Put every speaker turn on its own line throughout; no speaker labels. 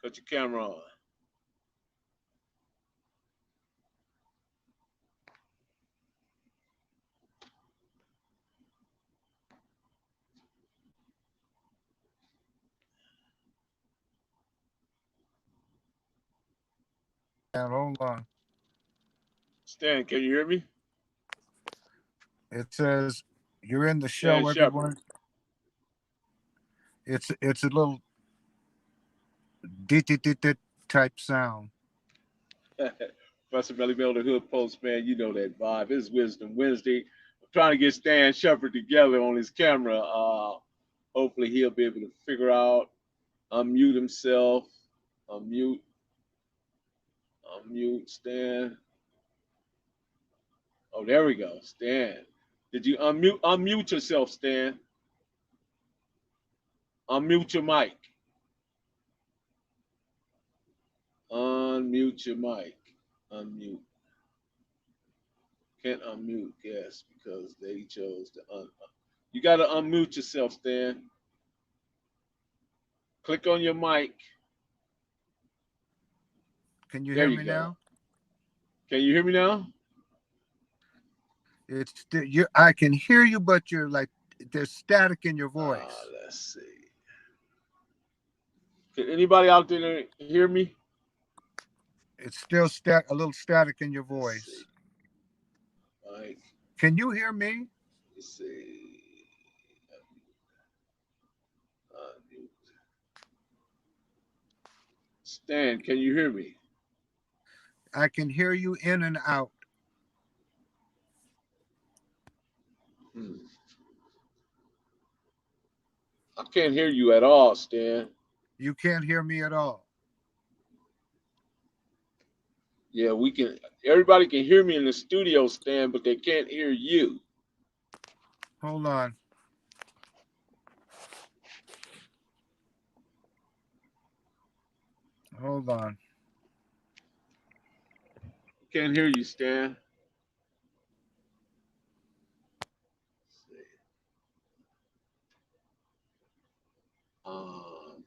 Cut your camera on.
And hold on.
Stan, can you hear me?
It says you're in the
Stan
show,
Shepard.
everyone. It's a little dit type sound.
Professor Melly Mel, the Hood Postman, you know that vibe. It's Wisdom Wednesday. I'm trying to get Stan Shepard together on his camera. Hopefully he'll be able to figure out, unmute himself, unmute Stan. Oh, there we go, Stan. Did you unmute yourself, Stan? Unmute your mic. Unmute your mic. Unmute. Can't unmute, yes, because they chose to You got to unmute yourself, Stan. Click on your mic.
Can you
There
hear
you
me
go.
now?
Can you hear me now?
It's you. I can hear you, but you're like there's static in your voice.
Let's see. Can anybody out there hear me?
It's still a little static in your voice.
Mike.
Can you hear me?
Let's see. Stan, can you hear me?
I can hear you in and out.
I can't hear you at all, Stan.
You can't hear me at all.
Yeah, we can. Everybody can hear me in the studio, Stan, but they can't hear you.
Hold on. Hold on.
Can't hear you, Stan.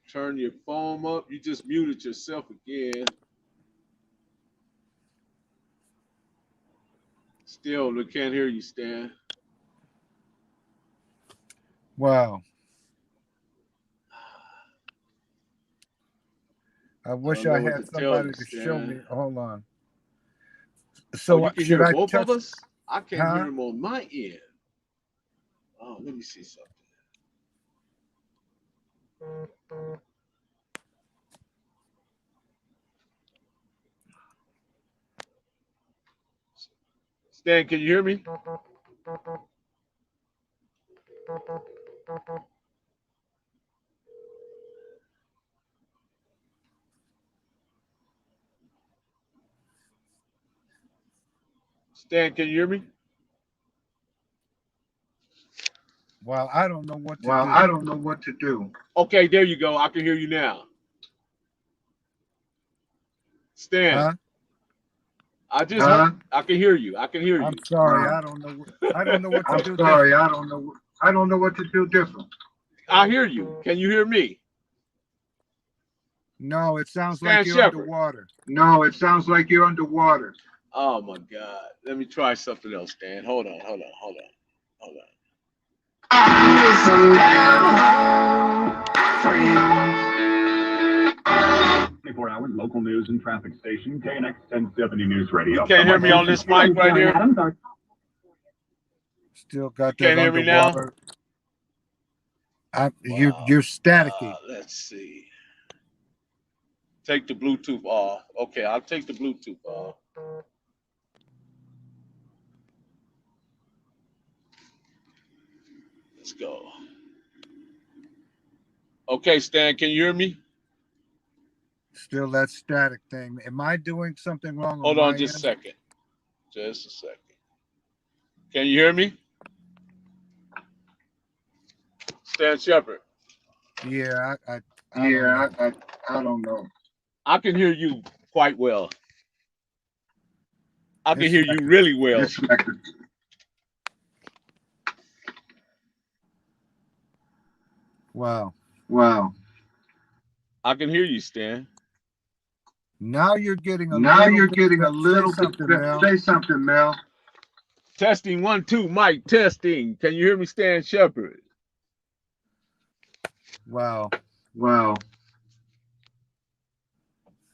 Turn your phone up. You just muted yourself again. Still, we can't hear you, Stan.
Wow. I wish I had somebody to show me. Hold on. So
you can
should
hear
I
both
touch?
of us? I can't hear him on my end. Oh, let me see something. Stan, can you hear me? Stan, can you hear me?
Well, I don't know what to do.
I don't know what to do.
Okay, there you go. I can hear you now. Stan.
Huh?
I can hear you. I can hear you.
I'm sorry. I don't know. I don't know what to do.
I'm sorry. I don't know. I don't know what to do different.
I hear you. Can you hear me?
No, it sounds
Stan
like you're
Shepard.
underwater.
No, it sounds like you're underwater.
Oh my God. Let me try something else, Stan. Hold on.
24 hours local news and traffic station, KNX 1070 News Radio.
You can't hear me on this mic right here?
Still got
you
that
can't hear me
underwater.
Now?
You're staticky.
Let's see. Take the Bluetooth off. Okay, I'll take the Bluetooth off. Let's go. Okay, Stan, can you hear me?
Still that static thing. Am I doing something wrong?
Hold on just a second. Just a second. Can you hear me? Stan Shepard.
Yeah, I
don't know.
I can hear you quite well. I can hear you really well.
Wow.
I can hear you, Stan.
Now you're getting a
Now
little
you're
bit
getting a
better.
little
Say something,
bit.
Mel.
Say something, Mel.
Testing 1 2, Mike. Testing. Can you hear me, Stan Shepard?
Wow.
Wow.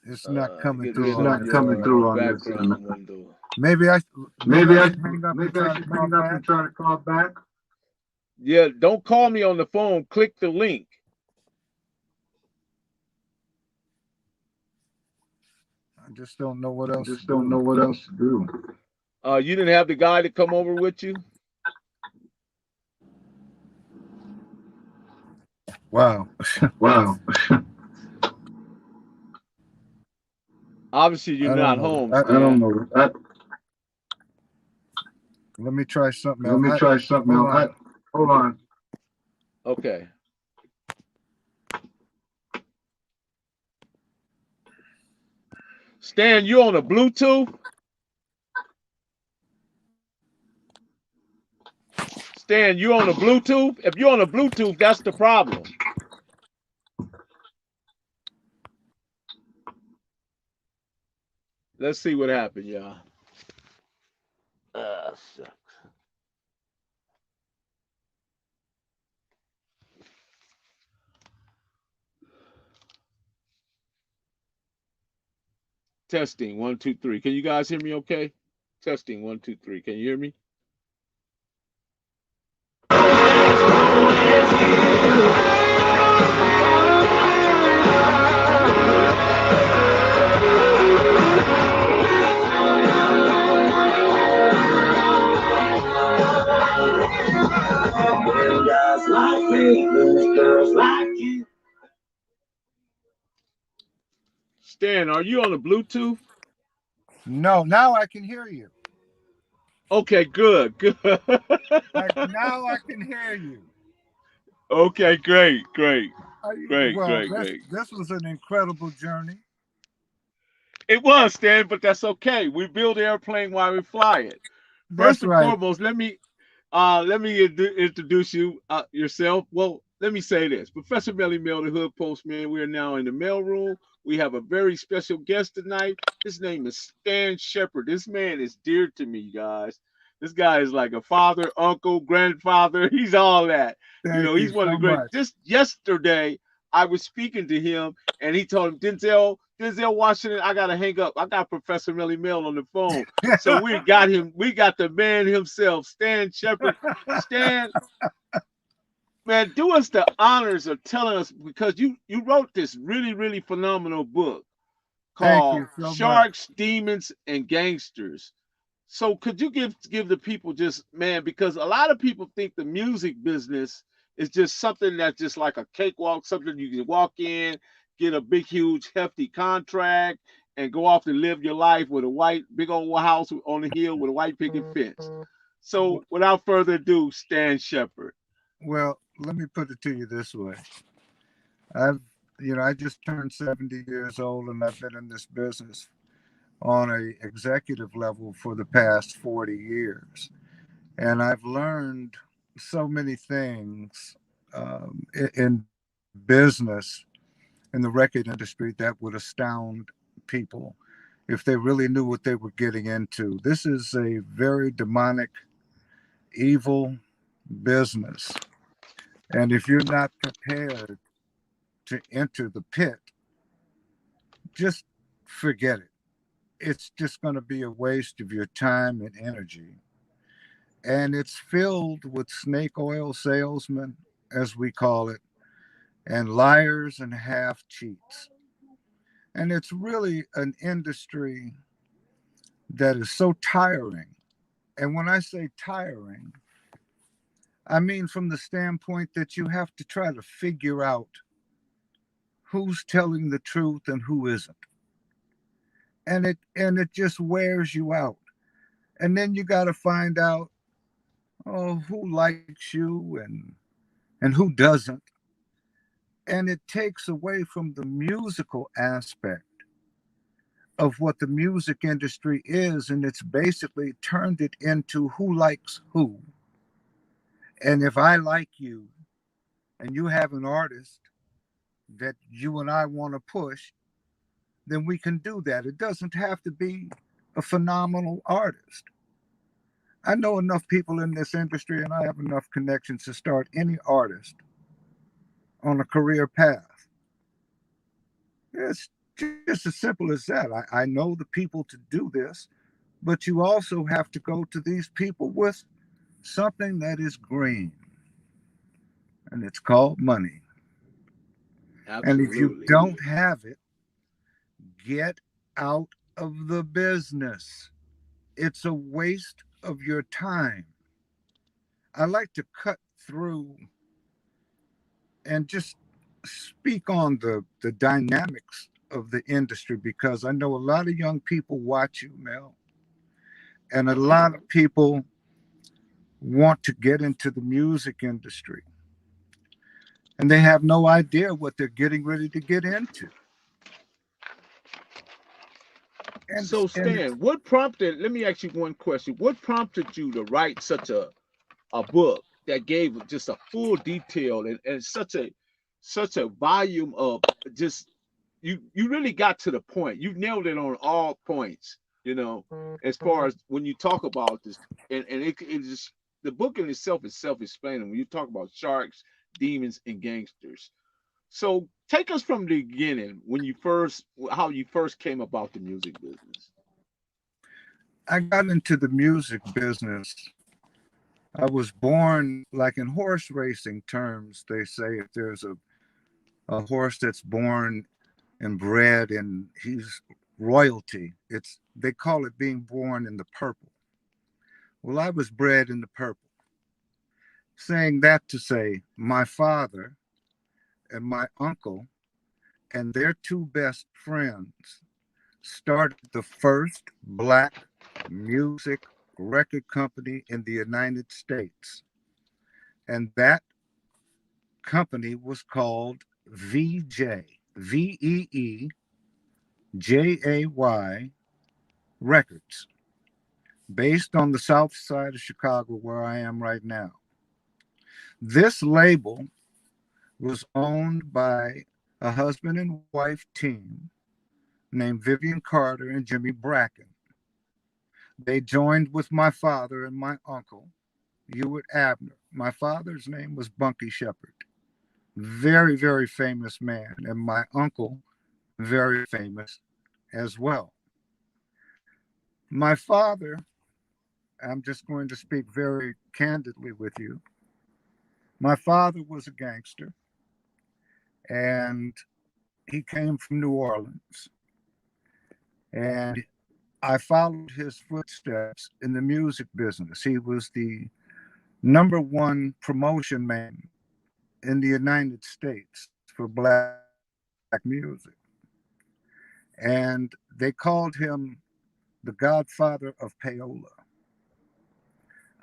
It's not coming
Get
through
rid
It's
on
not
of
this.
coming through on this.
background window.
Maybe I
Maybe I
should hang up and
maybe I
try
should
to call
hang up
back.
and try to call back.
Yeah, don't call me on the phone. Click the link.
I just don't know what else
Just
to
don't
do.
know what else to do.
You didn't have the guy to come over with you?
Wow.
Wow.
Obviously, you're
I
not
don't know.
home,
I don't
Stan.
know.
Let me try something
Let
else.
me try something else. Hold on.
Okay. Stan, you on a Bluetooth? Stan, you on a Bluetooth? If you're on a Bluetooth, that's the problem. Let's see what happened, y'all. Shucks. Testing 1 2 3. Can you guys hear me okay? Testing 1 2 3. Can you hear me?
Just like me, girls like you.
Stan, are you on a Bluetooth?
No, now I can hear you.
Okay, good, good.
Now I can hear you.
Okay, great.
Well, this was an incredible journey.
It was, Stan, but that's okay. We build the airplane while we fly it. First
That's
and
right.
foremost, let me introduce you yourself. Well, let me say this. Professor Melly Mel, the Hood Postman. We are now in the mail room. We have a very special guest tonight. His name is Stan Shepard. This man is dear to me, guys. This guy is like a father, uncle, grandfather. He's all that.
Thank you
He's one of
so
the great.
much.
Just yesterday, I was speaking to him, and he told him, Denzel Washington, I gotta hang up. I got Professor Melly Mel on the phone. So we got him. We got the man himself, Stan Shepard. Stan, man, do us the honors of telling us, because you wrote this really phenomenal book
Thank
called
you so much.
Sharks, Demons, and Gangsters. So could you give the people just, man, because a lot of people think the music business is just something that's just like a cakewalk, something you can walk in, get a big, huge, hefty contract, and go off and live your life with a big old house on the hill with a white picket fence. So without further ado, Stan Shepard.
Well, let me put it to you this way. I just turned 70 years old, and I've been in this business on a executive level for the past 40 years. And I've learned so many things in business, in the record industry, that would astound people if they really knew what they were getting into. This is a very demonic, evil business. And if you're not prepared to enter the pit, just forget it. It's just going to be a waste of your time and energy. And it's filled with snake oil salesmen, as we call it, and liars and half cheats. And it's really an industry that is so tiring. And when I say tiring, I mean from the standpoint that you have to try to figure out who's telling the truth and who isn't. And it just wears you out. And then you got to find out, who likes you and who doesn't. And it takes away from the musical aspect of what the music industry is, and it's basically turned it into who likes who. And if I like you and you have an artist that you and I want to push, then we can do that. It doesn't have to be a phenomenal artist. I know enough people in this industry, and I have enough connections to start any artist on a career path. It's just as simple as that. I know the people to do this, but you also have to go to these people with something that is green, and it's called money. And if you
Absolutely.
don't have it, get out of the business. It's a waste of your time. I like to cut through and just speak on the dynamics of the industry, because I know a lot of young people watch you, Mel, and a lot of people want to get into the music industry, and they have no idea what they're getting ready to get into.
So
And
Stan, what prompted? Let me ask you one question. What prompted you to write such a book that gave just a full detail and such a volume of just you really got to the point. You nailed it on all points, you know, as far as when you talk about this, and it just the book in itself is self-explaining when you talk about sharks, demons, and gangsters. So take us from the beginning when you first how you first came about the music business.
I got into the music business. I was born, like in horse racing terms, they say if there's a horse that's born and bred and he's royalty, they call it being born in the purple. Well, I was bred in the purple. Saying that to say, my father and my uncle and their two best friends started the first black music record company in the United States. And that company was called Vee-Jay, Veejay Records, based on the south side of Chicago where I am right now. This label was owned by a husband and wife team named Vivian Carter and Jimmy Bracken. They joined with my father and my uncle, Ewart Abner. My father's name was Bunky Shepherd, very, very famous man, and my uncle, very famous as well. My father, I'm just going to speak very candidly with you. My father was a gangster, and he came from New Orleans. And I followed his footsteps in the music business. He was the #1 promotion man in the United States for black music. And they called him the godfather of payola.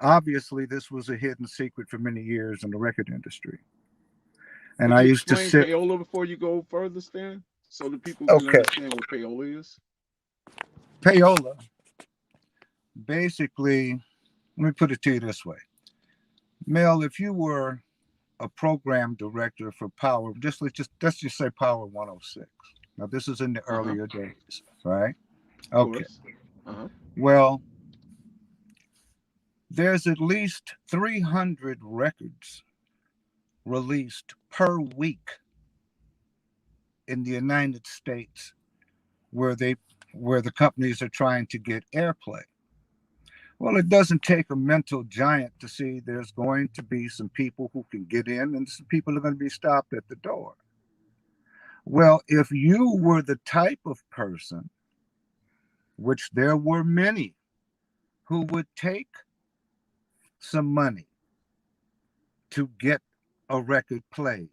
Obviously, this was a hidden secret for many years in the record industry. And
Could
I
you
used to
explain
sit.
payola before you go further, Stan, so that people can
Okay,
understand what payola is?
payola, basically, let me put it to you this way. Mel, if you were a program director for Power, let's just say Power 106. Now, this is in the earlier days, right?
Of
Okay.
course. Uh-huh.
Well, there's at least 300 records released per week in the United States where the companies are trying to get airplay. Well, it doesn't take a mental giant to see there's going to be some people who can get in and some people are going to be stopped at the door. Well, if you were the type of person, which there were many, who would take some money to get a record played,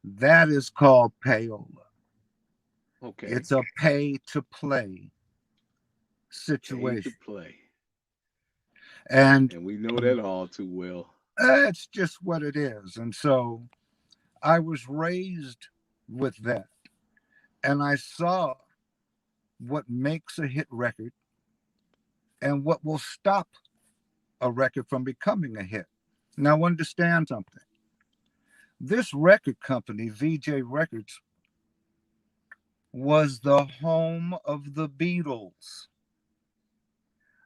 that is called payola.
Okay.
It's a pay to play
Pay
situation.
to play.
And
And we know that all too well.
that's just what it is. And so I was raised with that. And I saw what makes a hit record and what will stop a record from becoming a hit. Now, understand something. This record company, Vee-Jay Records, was the home of the Beatles.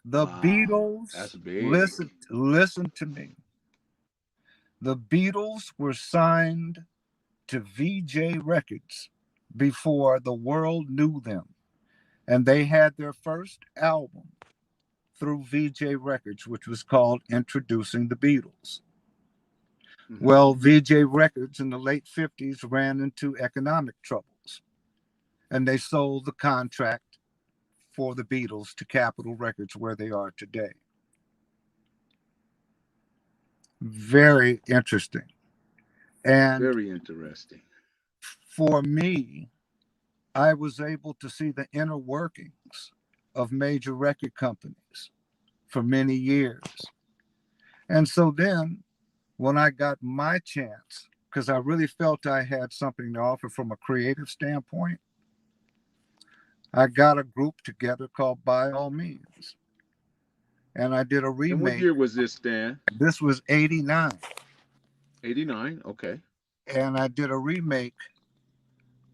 The
Wow,
Beatles,
that's big.
listen to me. The Beatles were signed to Vee-Jay Records before the world knew them. And they had their first album through Vee-Jay Records, which was called Introducing the Beatles.
Hmm.
Well, Vee-Jay Records in the late 50s ran into economic troubles, and they sold the contract for the Beatles to Capitol Records, where they are today. Very interesting. And
Very interesting.
for me, I was able to see the inner workings of major record companies for many years. And so then, when I got my chance, because I really felt I had something to offer from a creative standpoint, I got a group together called By All Means. And I did a
And what
remake.
year was this, Stan?
This was 89.
89. Okay.
And I did a remake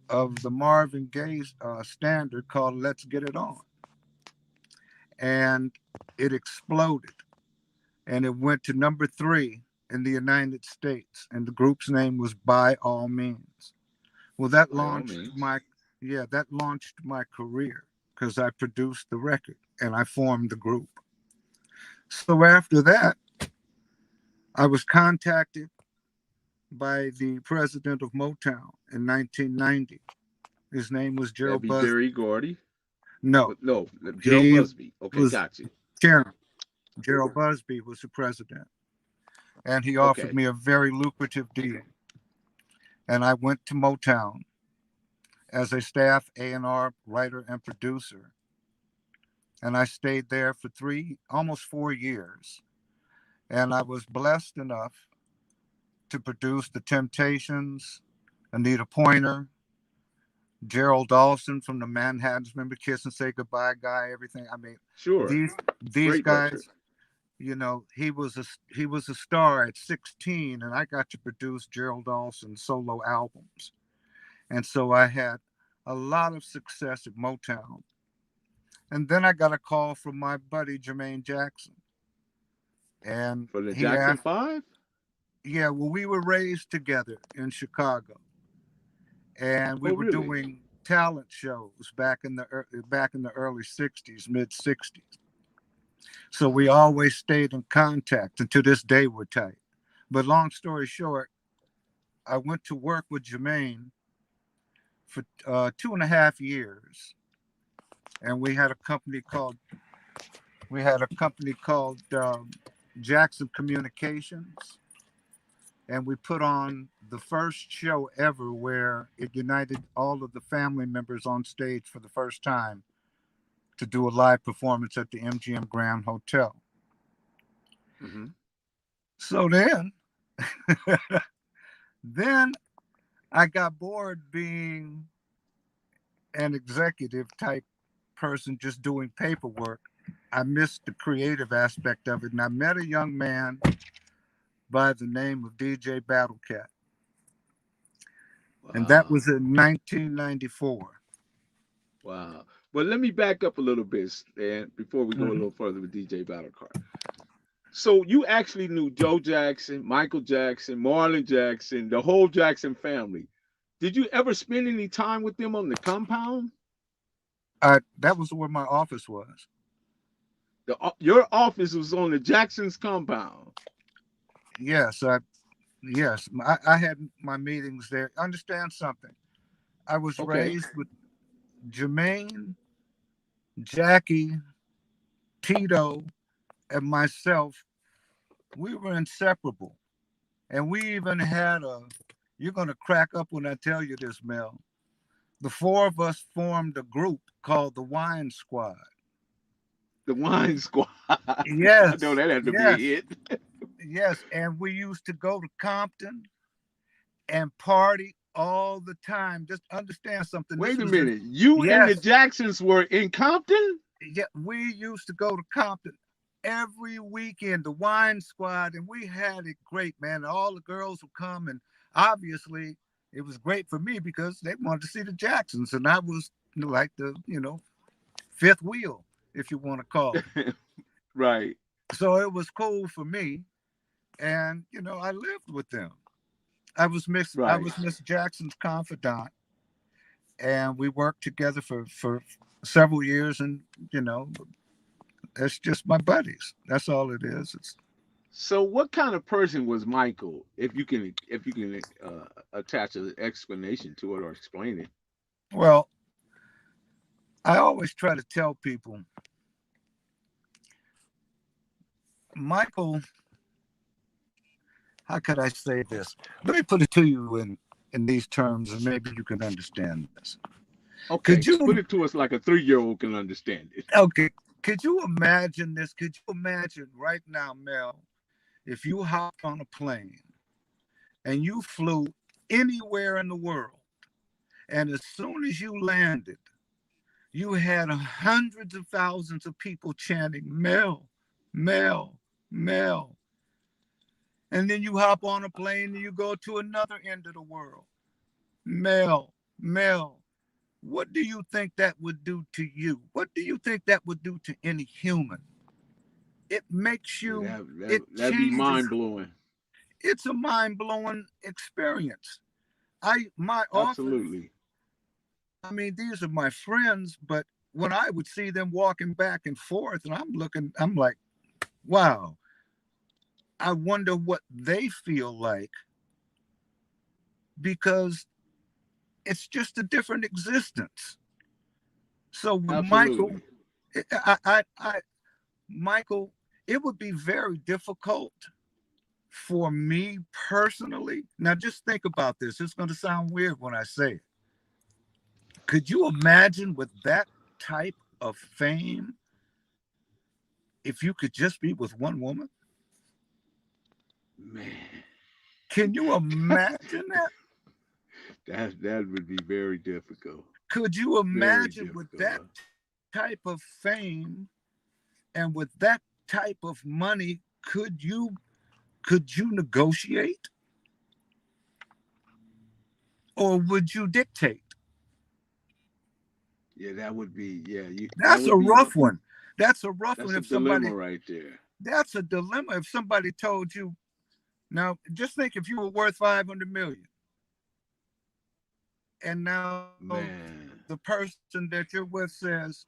of the Marvin Gaye standard called Let's Get It On. And it exploded. And it went to number 3 in the United States. And the group's name was By All Means. Well, that
By all
launched
means.
my career because I produced the record and I formed the group. So after that, I was contacted by the president of Motown in 1990. His name was
That'd
Gerald
be
Busby.
Berry Gordy.
No,
No, Gerald
he
Busby. Okay,
was
got you.
chairman. Gerald Busby was the president. And he offered
Okay.
me a very lucrative deal. And I went to Motown as a staff A&R writer and producer. And I stayed there for almost 4 years. And I was blessed enough to produce The Temptations, Anita Pointer, Gerald Dawson from the Manhattans. Remember Kiss and Say Goodbye Guy, everything. I mean,
Sure.
these
Great record.
guys, you know, he was a star at 16, and I got to produce Gerald Dawson's solo albums. And so I had a lot of success at Motown. And then I got a call from my buddy Jermaine Jackson. And
For the
he
Jackson
asked,
5?
yeah, well, we were raised together in Chicago. And we
Oh,
were
really?
doing talent shows back in the early 60s, mid 60s. So we
Uh-huh.
always stayed in contact, and to this day we're tight. But long story short, I went to work with Jermaine for 2.5 years, and we had a company called Jackson Communications, and we put on the first show ever where it united all of the family members on stage for the first time to do a live performance at the MGM Grand Hotel.
Hmm.
So then I got bored being an executive type person just doing paperwork. I missed the creative aspect of it, and I met a young man by the name of DJ Battlecat, and that
Wow.
was in 1994.
Wow. Well, let me back up a little bit, Stan, before we go a
Mhm.
little further with DJ Battlecard. So you actually knew Joe Jackson, Michael Jackson, Marlon Jackson, the whole Jackson family. Did you ever spend any time with them on the compound?
That was where my office was.
Your office was on the Jackson's compound.
Yes, I had my meetings there. Understand something? I was
Okay.
raised with Jermaine, Jackie, Tito, and myself. We were inseparable. And we even had you're going to crack up when I tell you this, Mel. The four of us formed a group called the Wine Squad.
The wine squad. I know
Yes,
that had to be a
yes,
hit.
yes. And we used to go to Compton and party all the time. Just understand something. This
Wait a
was in,
minute. You and the
yes,
Jacksons were in Compton?
yeah, we used to go to Compton every weekend, the Wine Squad, and we had it great, man. All the girls would come, and obviously it was great for me because they wanted to see the Jacksons, and I was like the fifth wheel, if you want to call it.
Right.
So it was cool for me, and I lived with them. I was
Right.
Miss Jackson's confidant, and we worked together for several years, and you know it's just my buddies. That's all it is. It's
So, what kind of person was Michael? If you can attach an explanation to it or explain it.
well, I always try to tell people, Michael. How could I say this? Let me put it to you in these terms, and maybe you can understand this.
Okay,
Could you
put it to us like a 3-year-old can understand it.
okay? Could you imagine this? Could you imagine right now, Mel, if you hopped on a plane and you flew anywhere in the world, and as soon as you landed, you had hundreds of thousands of people chanting Mel, Mel, Mel. And then you hop on a plane and you go to another end of the world. Mel, Mel. What do you think that would do to you? What do you think that would do to any human? It makes
Yeah,
you,
that, that
it
that'd be
changes.
mind blowing.
It's a mind-blowing experience. My office,
Absolutely.
I mean, these are my friends, but when I would see them walking back and forth, and I'm like, wow, I wonder what they feel like, because it's just a different existence. So with Michael,
Absolutely.
I Michael, it would be very difficult for me personally. Now, just think about this. It's going to sound weird when I say it. Could you imagine with that type of fame if you could just be with one woman?
Man,
Can you imagine that?
that would be very difficult.
Could you
Very
imagine with
difficult.
that type of fame and with that type of money, could you negotiate, or would you dictate?
Yeah, that would be. Yeah, that
That's a
would be.
rough one. That's a rough one.
That's a
If somebody,
dilemma right there.
that's a dilemma. If somebody told you, now just think if you were worth 500 million, and now
Man.
the person that you're with says,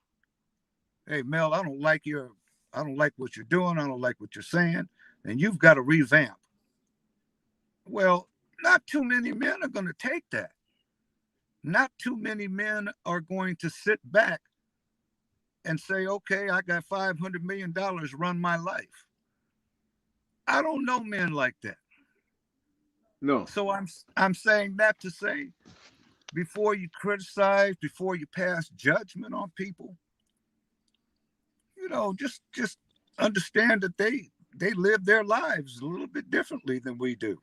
"Hey, Mel, I don't like what you're doing. I don't like what you're saying, and you've got to revamp." Well, not too many men are going to take that. Not too many men are going to sit back and say, okay, I got $500 million, run my life. I don't know men like that.
No.
So I'm saying that to say, before you criticize, before you pass judgment on people, just understand that they live their lives a little bit differently than we do.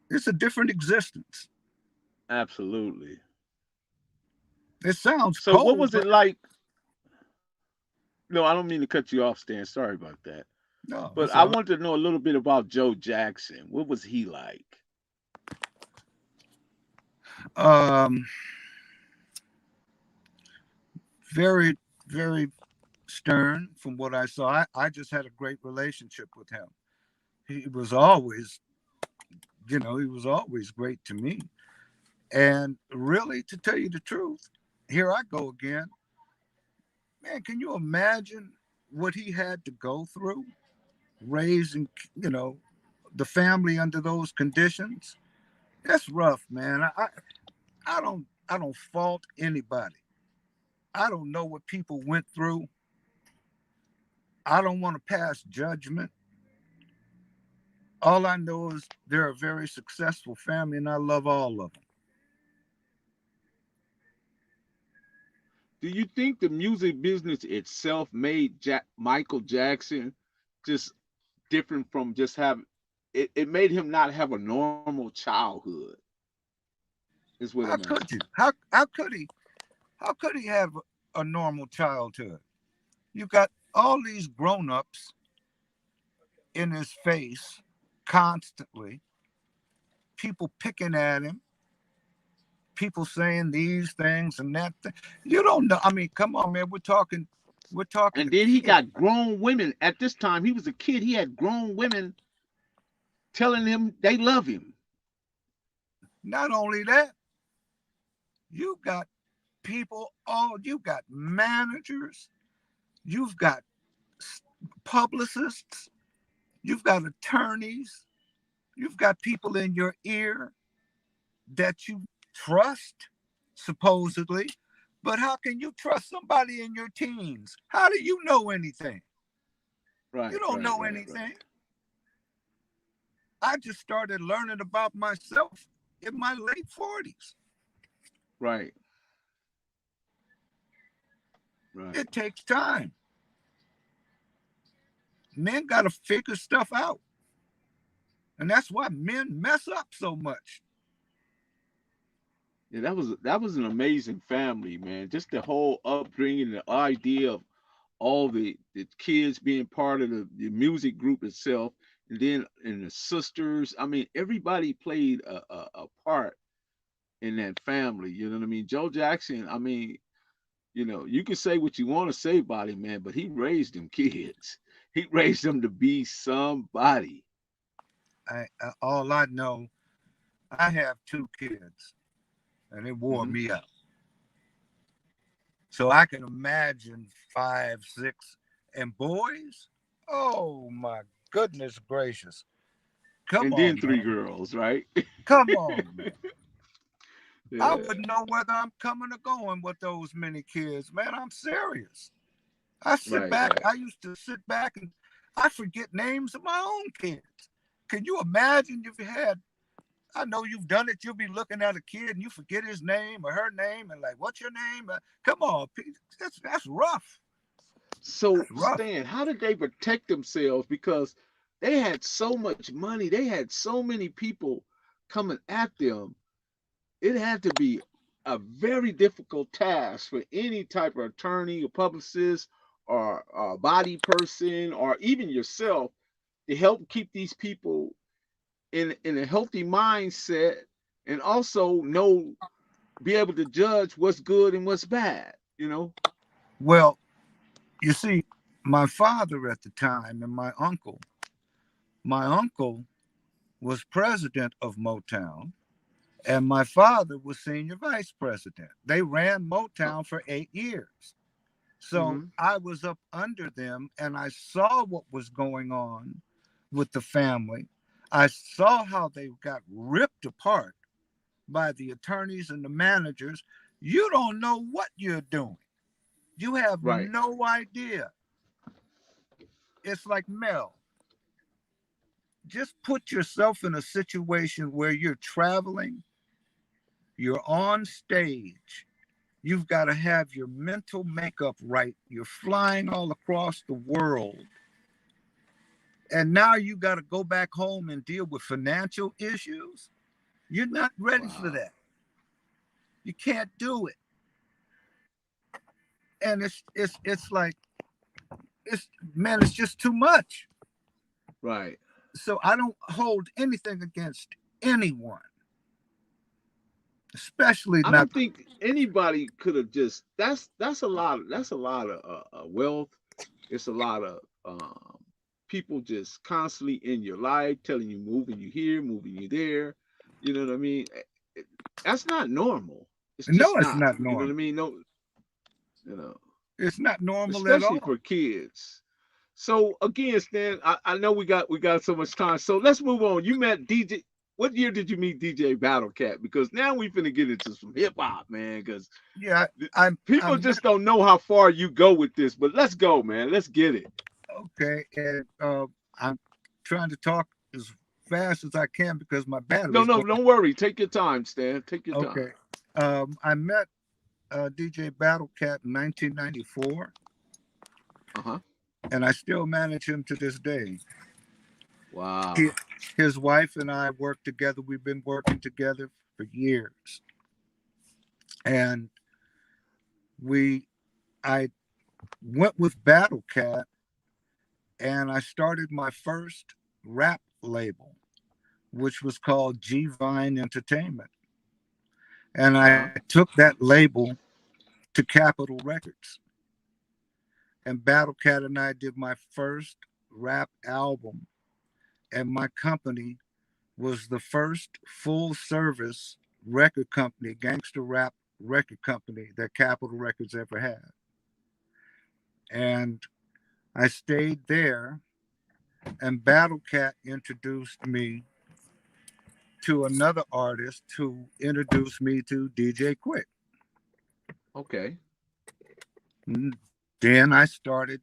It's a different existence.
Absolutely.
It sounds
So, what
cold,
was it
but
like? No, I don't mean to cut you off, Stan. Sorry about that.
no,
But
it's
I
all
wanted to know a little bit about Joe Jackson. What was he like?
right. Very, very stern from what I saw. I just had a great relationship with him. He was always, he was always great to me. And really, to tell you the truth, here I go again. Man, can you imagine what he had to go through raising, the family under those conditions? That's rough, man. I don't fault anybody. I don't know what people went through. I don't want to pass judgment. All I know is they're a very successful family, and I love all of them.
Do you think the music business itself made Michael Jackson just different from just having it made him not have a normal childhood? Is what
How
I'm
could you?
asking.
How could he? How could he have a normal childhood? You got all these grown-ups in his face constantly. people picking at him, people saying these things and that. You don't know. I mean, come on, man. We're talking.
And then he got grown women. At this time, he was a kid. He had grown women telling him they love him.
Not only that, you got people, you got managers, you've got publicists, you've got attorneys, you've got people in your ear that you trust, supposedly. But how can you trust somebody in your teens? How do you know anything?
Right.
You don't know anything. Right. I just started learning about myself in my late 40s.
Right.
It takes time. Men got to figure stuff out. And that's why men mess up so much.
Yeah, that was an amazing family, man. Just the whole upbringing, the idea of all the kids being part of the music group itself, and then the sisters. I mean, everybody played a part in that family. You know what I mean? Joe Jackson, I mean, you know, you can say what you want to say about him, man, but he raised them kids. He raised them to be somebody.
All I know, I have 2 kids, and it wore me out. So I can imagine 5, 6, and boys. Oh my goodness gracious! Come
and
on,
then 3
man.
girls, right?
Come on, man.
Yeah.
I wouldn't know whether I'm coming or going with those many kids, man. I'm serious. I sit back. I used to sit back and I forget names of my own kids. Can you imagine if you had? I know you've done it. You'll be looking at a kid and you forget his name or her name and like, what's your name? Come on, that's rough.
So,
that's rough.
Stan, how did they protect themselves? Because they had so much money. They had so many people coming at them. It had to be a very difficult task for any type of attorney or publicist or a body person or even yourself to help keep these people in a healthy mindset and also be able to judge what's good and what's bad, you know?
Well, you see, my father at the time and my uncle was president of Motown and my father was senior vice president. They ran Motown for 8 years. So I was up under them and I saw what was going on with the family. I saw how they got ripped apart by the attorneys and the managers. You don't know what you're doing. You have no idea. It's like, Mel, just put yourself in a situation where you're traveling, you're on stage, you've got to have your mental makeup right. You're flying all across the world. And now you got to go back home and deal with financial issues. You're not ready for that. You can't do it. And it's like, it's just too much.
Right.
So I don't hold anything against anyone. Especially
I don't think anybody could have just that's a lot of wealth. It's a lot of people just constantly in your life telling you moving you here, moving you there. You know what I mean? That's not normal. It's just
it's not normal.
You know what I mean? No, you know.
It's not normal
especially
at all.
For kids. So again, Stan, I know we got so much time. So let's move on. You met DJ. What year did you meet DJ Battlecat? Because now we finna get into some hip hop, man. Because people just don't know how far you go with this. But let's go, man. Let's get it.
Okay, and I'm trying to talk as fast as I can because my battery.
No, don't worry. Take your time, Stan. Take your time.
Okay. I met DJ Battlecat in 1994. And I still manage him to this day.
Wow.
His wife and I work together. We've been working together for years. And I went with Battlecat and I started my first rap label which was called G Vine Entertainment. And I
Uh-huh.
took that label to Capitol Records. And Battle Cat and I did my first rap album. And my company was the first full service record company, gangster rap record company that Capitol Records ever had. And I stayed there, and Battle Cat introduced me to another artist who introduced me to DJ Quick.
Okay.
And then I started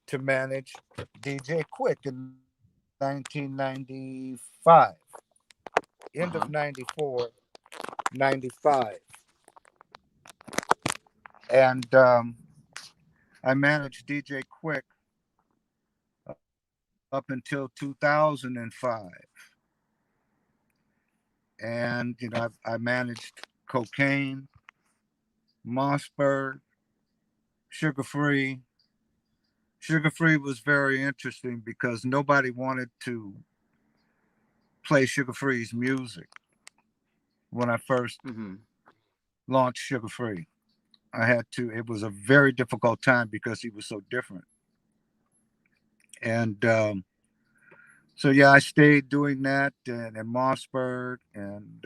to manage DJ Quick in 1995, end
Uh-huh.
of 94, 95. And I managed DJ Quick up until 2005. And, I managed Cocaine, Mossberg, Sugar Free. Sugar Free was very interesting because nobody wanted to play Sugar Free's music when I first
Mm-hmm.
launched Sugar Free. I had to, it was a very difficult time because he was so different. And so, yeah, I stayed doing that and Mossberg and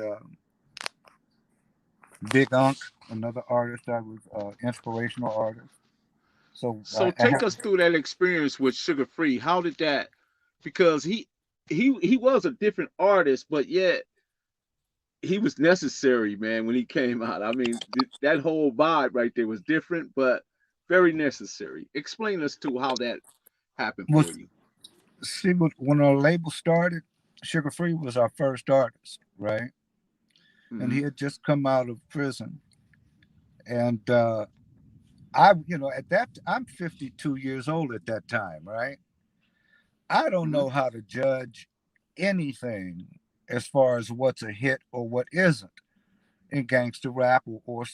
Big Unk, another artist. I was inspirational artist. So
So
I
take
had,
us through that experience with Sugar Free. How did that? Because he was a different artist, but yet he was necessary, man, when he came out. I mean, that whole vibe right there was different, but very necessary. Explain us to how that happened for
was
you.
see when our label started, Sugar Free was our first artist, right? And
Mm-hmm.
he had just come out of prison. And I, at that, I'm 52 years old at that time, right? I don't
Mm-hmm.
know how to judge anything as far as what's a hit or what isn't in gangster rap or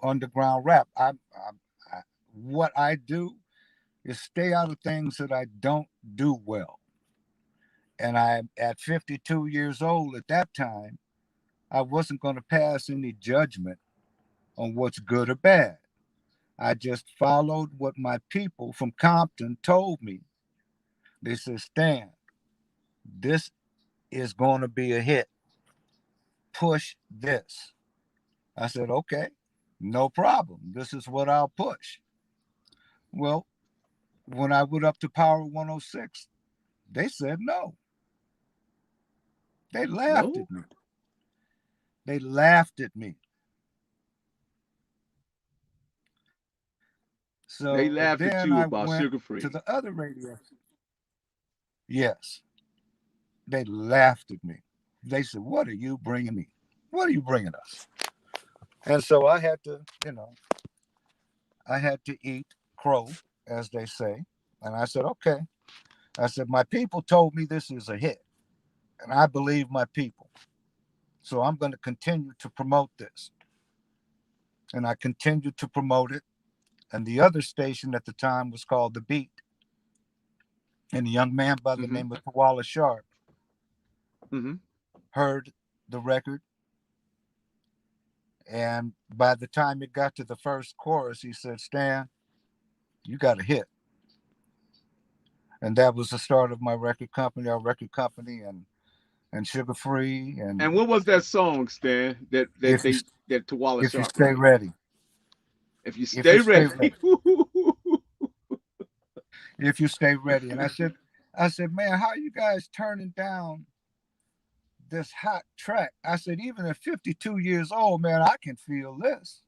underground rap. What I do is stay out of things that I don't do well. And I'm at 52 years old at that time. I wasn't going to pass any judgment on what's good or bad. I just followed what my people from Compton told me. They said, Stan, this is going to be a hit. Push this. I said, okay, no problem. This is what I'll push. Well, when I went up to Power 106, they said no. They laughed
No,
at me. They laughed at me.
they
So
laughed
then
at
I
you
went
about Sugar
to the
Free.
other radio. Yes, they laughed at me. They said, what are you bringing me? What are you bringing us? And so I had to, I had to eat crow, as they say. And I said, okay. I said, my people told me this is a hit, and I believe my people. So I'm going to continue to promote this. And I continued to promote it. And the other station at the time was called The Beat. And a young man by the
Mm-hmm.
name of Koala Sharp
Mm-hmm.
heard the record. And by the time it got to the first chorus, he said, Stan, you got a hit. And that was the start of my record company, our record company, and Sugar Free.
And
And
what was that song, Stan,
if you
that Tawala
if you
Sharp
stay
wrote?
ready,
If you
if you
stay
stay
ready.
ready, if you stay ready. And I said, man, how are you guys turning down this hot track? I said, even at 52 years old, man, I can feel this.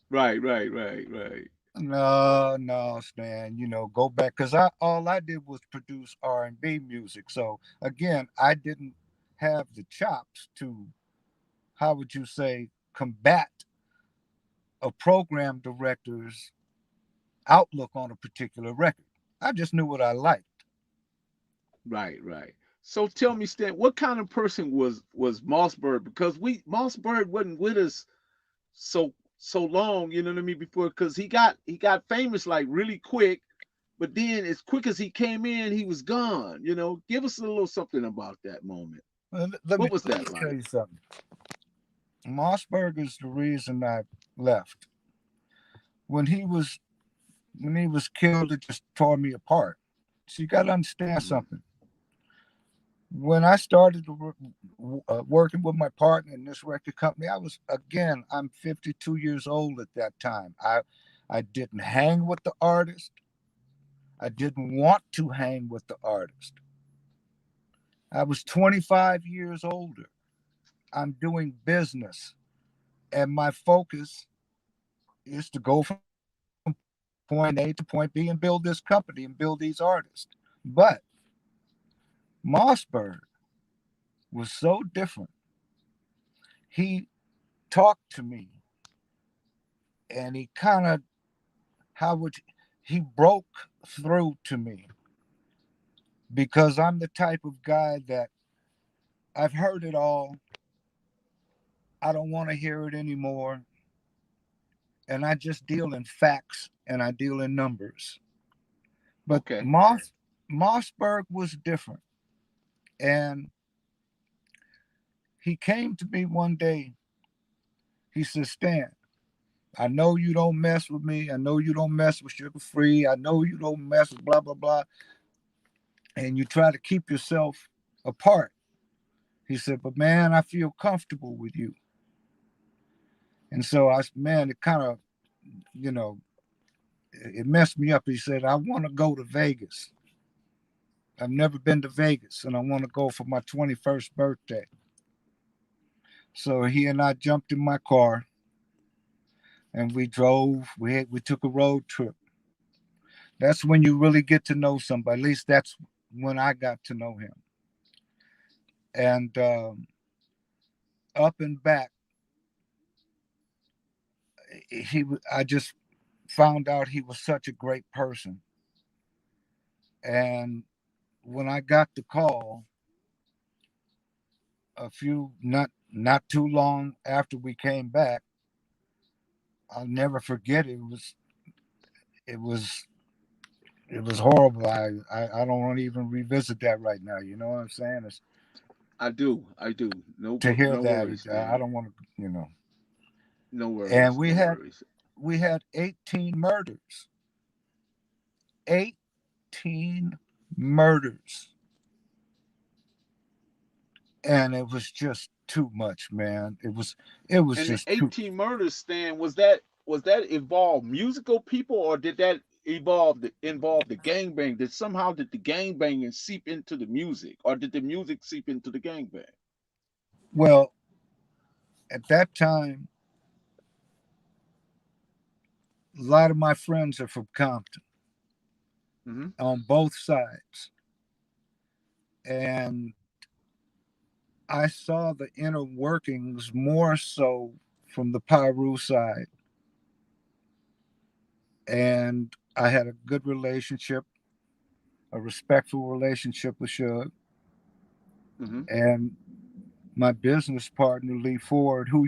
Right, right, right, right.
No, no, Stan, go back because I all I did was produce R&B music. So again, I didn't have the chops to, how would you say, combat a program director's outlook on a particular record. I just knew what I liked.
Right, right. So tell me, Stan, what kind of person was Mossberg? Because we Mossberg wasn't with us so long, you know what I mean, before because he got famous like really quick, but then as quick as he came in, he was gone. You know, give us a little something about that moment.
Let
What
me
was
let me
that
tell
like?
you something. Mossberg is the reason I left. When he was killed, it just tore me apart. So you got to understand
Mhm.
something. When I started working with my partner in this record company, I'm 52 years old at that time. I didn't hang with the artist. I didn't want to hang with the artist. I was 25 years older. I'm doing business, and my focus is to go from point A to point B and build this company and build these artists. But Mossberg was so different. He talked to me, and he kind of how would he broke through to me because I'm the type of guy that I've heard it all. I don't want to hear it anymore. And I just deal in facts and I deal in numbers. But
Okay.
Mossberg was different. And he came to me one day. He said, Stan, I know you don't mess with me. I know you don't mess with Sugar Free. I know you don't mess with blah, blah, blah. And you try to keep yourself apart. He said, but man, I feel comfortable with you. And so man, it kind of, you know, it messed me up. He said, I want to go to Vegas. I've never been to Vegas and I want to go for my 21st birthday. So he and I jumped in my car and we drove. We took a road trip. That's when you really get to know somebody. At least that's when I got to know him. And up and back, I just found out he was such a great person. And when I got the call, not too long after we came back, I'll never forget it. It was it was horrible. I don't want to even revisit that right now. You know what I'm saying? It's,
I do. I do.
to hear
No
that,
worries,
I
man.
don't want to, you know.
No
And
worries. No worries.
we had 18 murders, 18 murders, and it was just too much, man. It was
And the
just too.
18 murders stand, was that involve musical people, or did that involve the gangbang? Did the gangbanging seep into the music, or did the music seep into the gangbang?
Well, at that time, a lot of my friends are from Compton
Hmm.
on both sides, and I saw the inner workings more so from the Pyru side. And I had a good relationship, a respectful relationship with Suge.
Hmm.
And my business partner, Lee Ford, who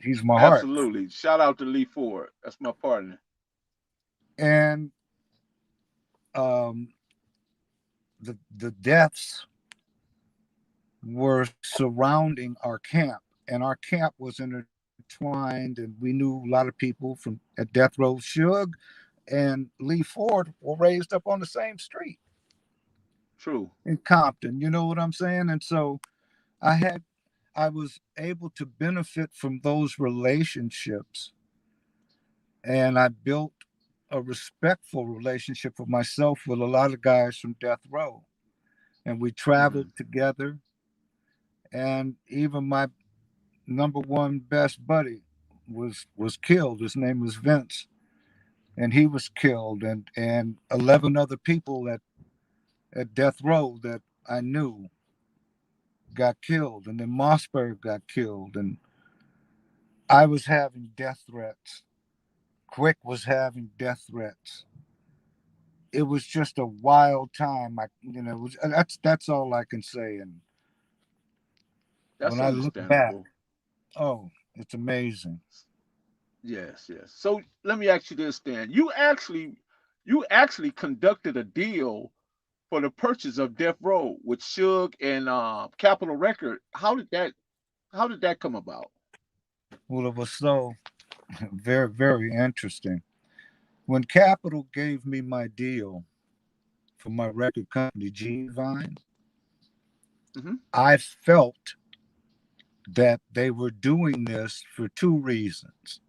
he's my heart.
Absolutely. Shout out to Lee Ford. That's my partner.
And um, the deaths were surrounding our camp, and our camp was intertwined, and we knew a lot of people from at Death Row. Suge and Lee Ford were raised up on the same street
True.
in Compton. You know what I'm saying? And so I had I was able to benefit from those relationships, and I built a respectful relationship for myself with a lot of guys from Death Row, and we
Hmm.
traveled together. And even my number one best buddy was killed. His name was Vince, and he was killed, and 11 other people at Death Row that I knew got killed, and then Mossberg got killed, and I was having death threats. Quick was having death threats. It was just a wild time. That's all I can say. And when
That's
I look back,
understandable.
oh, it's amazing.
Yes, yes. So let me ask you this, Dan. you actually conducted a deal for the purchase of Death Row with Suge and Capitol Record. How did that come about?
Well, it was so very, very interesting. When Capitol gave me my deal for my record company, G Vine,
Hmm.
I felt that they were doing this for two reasons.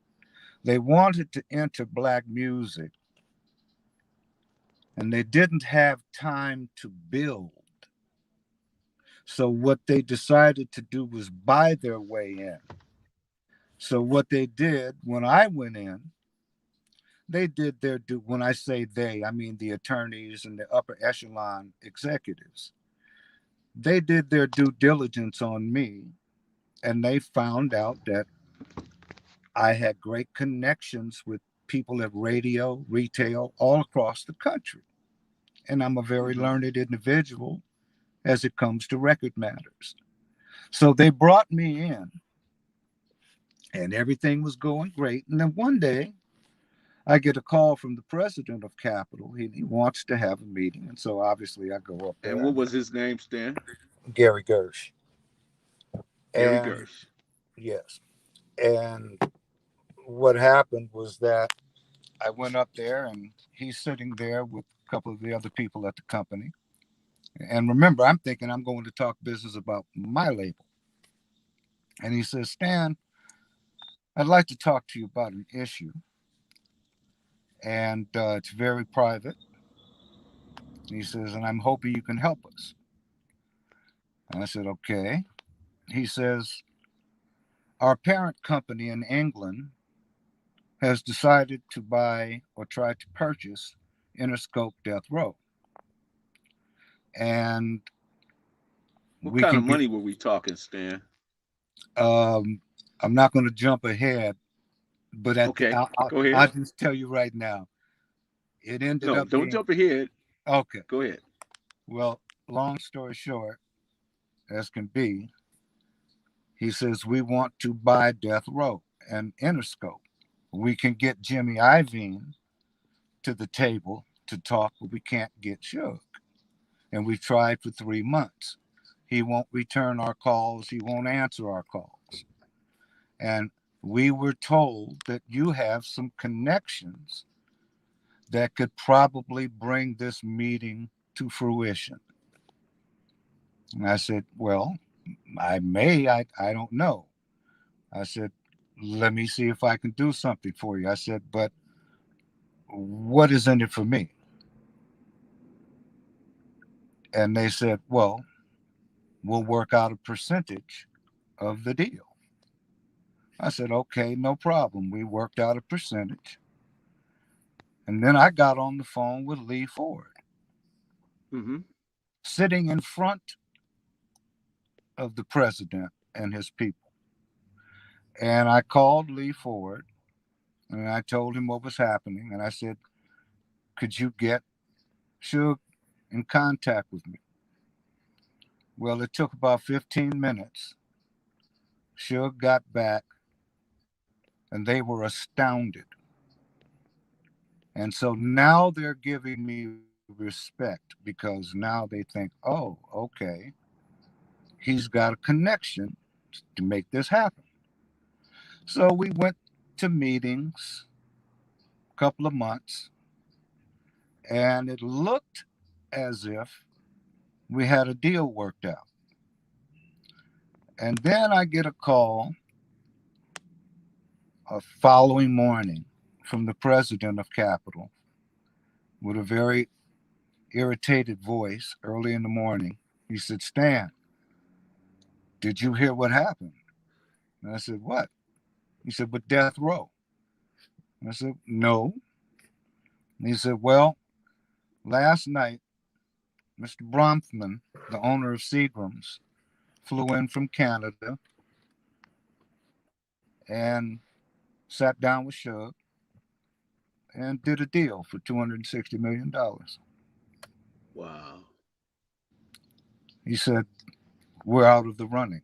They wanted to enter black music, and they didn't have time to build. So what they decided to do was buy their way in. So what they did when I went in, they did their due. When I say they, I mean the attorneys and the upper echelon executives. They did their due diligence on me, and they found out that I had great connections with people at radio, retail, all across the country. And I'm a very
Hmm.
learned individual as it comes to record matters. So they brought me in, and everything was going great. And then one day, I get a call from the president of Capitol. He wants to have a meeting. And so obviously I go up
And
there.
what was his name, Stan?
Gary Gersh.
Gary
And
Gersh.
yes. And what happened was that I went up there and he's sitting there with a couple of the other people at the company. And remember, I'm thinking I'm going to talk business about my label. And he says, Stan, I'd like to talk to you about an issue. And it's very private. And he says, and I'm hoping you can help us. And I said, okay. He says, our parent company in England has decided to buy or try to purchase Interscope Death Row. And
What
we
kind
can
of
get,
money were we talking, Stan?
I'm not going to jump ahead, but
Okay, go
I'll
ahead.
just tell you right now, it ended
No,
up
don't
being,
jump ahead.
okay.
Go ahead.
Well, long story short, as can be, he says, we want to buy Death Row and Interscope. We can get Jimmy Iovine to the table to talk, but we can't get Suge. And we've tried for 3 months. He won't return our calls. He won't answer our calls. And we were told that you have some connections that could probably bring this meeting to fruition. And I said, well, I may, I don't know. I said, let me see if I can do something for you. I said, but what is in it for me? And they said, well, we'll work out a percentage of the deal. I said, okay, no problem. We worked out a percentage. And then I got on the phone with Lee Ford,
Hmm.
sitting in front of the president and his people. And I called Lee Ford and I told him what was happening. And I said, could you get Suge in contact with me? Well, it took about 15 minutes. Suge got back and they were astounded. And so now they're giving me respect because now they think, oh, okay, he's got a connection to make this happen. So we went to meetings a couple of months, and it looked as if we had a deal worked out. And then I get a call a following morning from the president of Capitol with a very irritated voice early in the morning. He said, Stan, did you hear what happened? And I said, what? He said, with Death Row. And I said, no. And he said, well, last night, Mr. Bronfman, the owner of Seagram's, flew in from Canada and sat down with Suge and did a deal for $260 million.
Wow.
He said, we're out of the running.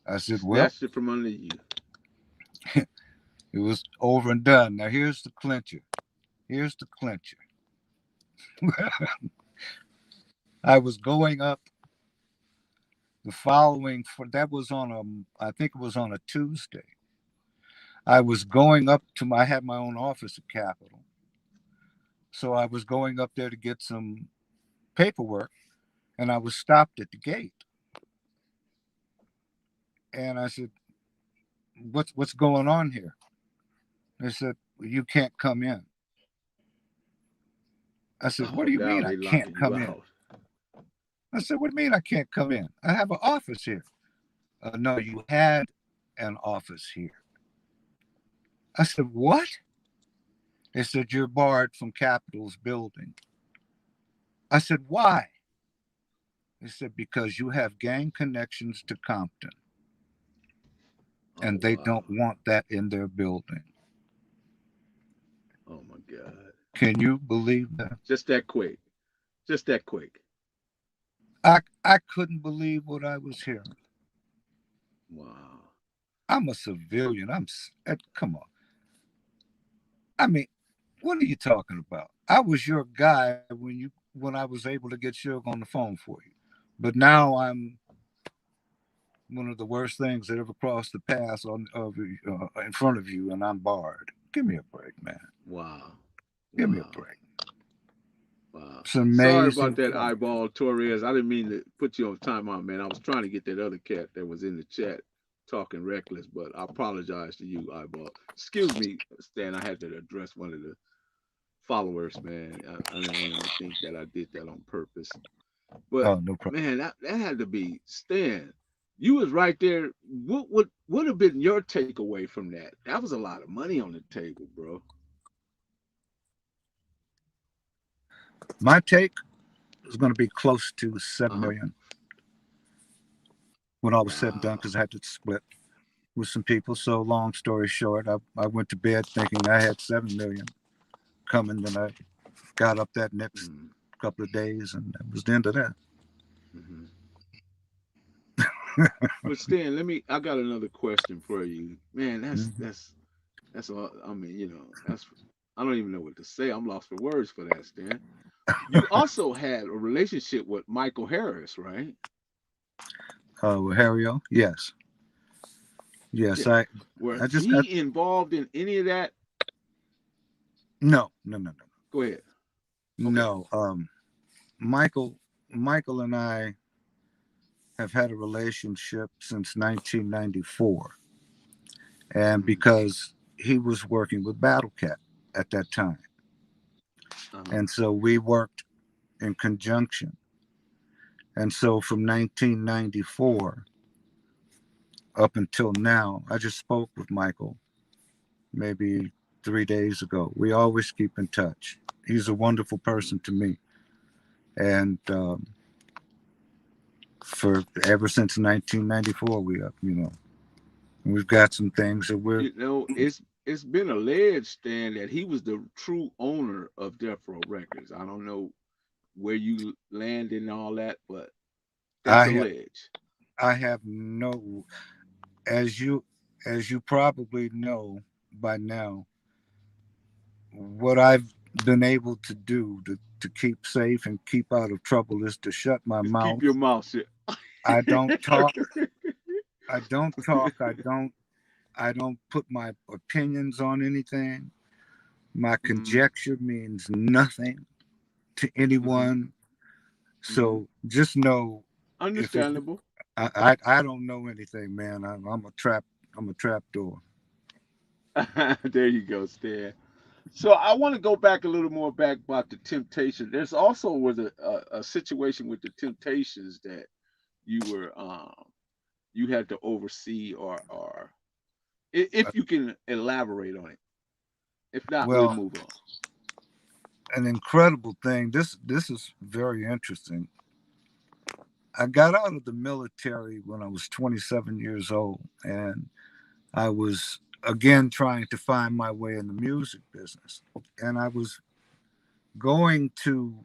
I said, well,
Snatched it from under you.
it was over and done. Now, here's the clincher. Here's the clincher. I was going up the following that was on I think it was on a Tuesday. I was going up to I had my own office at Capitol. So I was going up there to get some paperwork, and I was stopped at the gate. And I said, what's going on here? They said, well, you can't come in. I said, what do you
now
mean
they
I can't
locking
come
you
in?
out.
I said, what do you mean I can't come in? I have an office here. No, you had an office here. I said, what? They said, you're barred from Capitol's building. I said, why? They said, because you have gang connections to Compton. And they don't want that in their building.
Oh my God.
Can you believe that?
Just that quick. Just that quick.
I couldn't believe what I was hearing.
Wow.
I'm a civilian. Come on. I mean, what are you talking about? I was your guy when I was able to get Suge on the phone for you. But now I'm one of the worst things that ever crossed the path in front of you, and I'm barred. Give me a break, man.
Wow.
Give me a break.
Wow.
It's amazing.
Sorry about that, Eyeball Torres. I didn't mean to put you on timeout, man. I was trying to get that other cat that was in the chat talking reckless, but I apologize to you, Eyeball. Excuse me, Stan. I had to address one of the followers, man. I didn't want him to think that I did that on purpose. But
no problem.
Man, that had to be Stan. You was right there. What would have been your takeaway from that? That was a lot of money on the table, bro.
My take is going to be close to 7 million when all was said and done, because I had to split with some people. So long story short, I went to bed thinking I had 7 million coming, and I got up that next couple of days, and that was the end of that.
But Stan, I got another question for you. Man, that's all. I mean, I don't even know what to say. I'm lost for words for that, Stan. You also had a relationship with Michael Harris, right?
Harry-O? Yes. Yes, yeah.
Was he involved in any of that?
No.
Go ahead.
Okay. No. Michael and I have had a relationship since 1994. And because he was working with Battle Cat at that time. And so we worked in conjunction. And so from 1994 up until now, I just spoke with Michael maybe 3 days ago. We always keep in touch. He's a wonderful person to me. And for ever since 1994, we've got some things that we're.
It's been alleged, Stan, that he was the true owner of Death Row Records. I don't know where you landed and all that, but that's alleged.
I have no, as you probably know by now, what I've been able to do to keep safe and keep out of trouble is to shut my mouth.
Keep your mouth shut.
I don't talk. I don't put my opinions on anything. My conjecture means nothing to anyone. So just know.
Understandable.
I don't know anything, man. I'm a trap door.
There you go, Stan. So I want to go back a little more back about the Temptations. There's also was a situation with the Temptations that you were you had to oversee, or if you can elaborate on it. If not, we'll move on.
An incredible thing. This is very interesting. I got out of the military when I was 27 years old, and I was again trying to find my way in the music business. And I was going to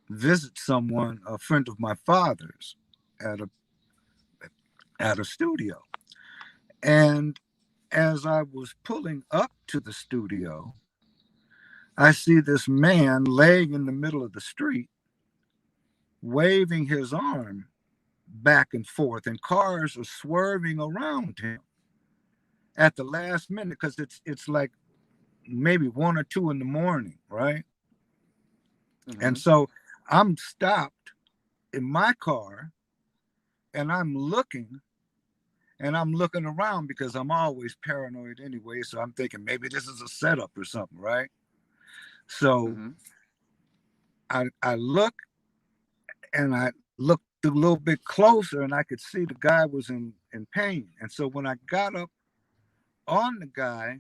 visit someone, a friend of my father's, at a studio. And as I was pulling up to the studio, I see this man laying in the middle of the street, waving his arm back and forth, and cars are swerving around him at the last minute because it's like maybe 1 or 2 in the morning, right? And so I'm stopped in my car and I'm looking around because I'm always paranoid anyway. So I'm thinking maybe this is a setup or something, right? So I look and I looked a little bit closer and I could see the guy was in pain. And so when I got up on the guy,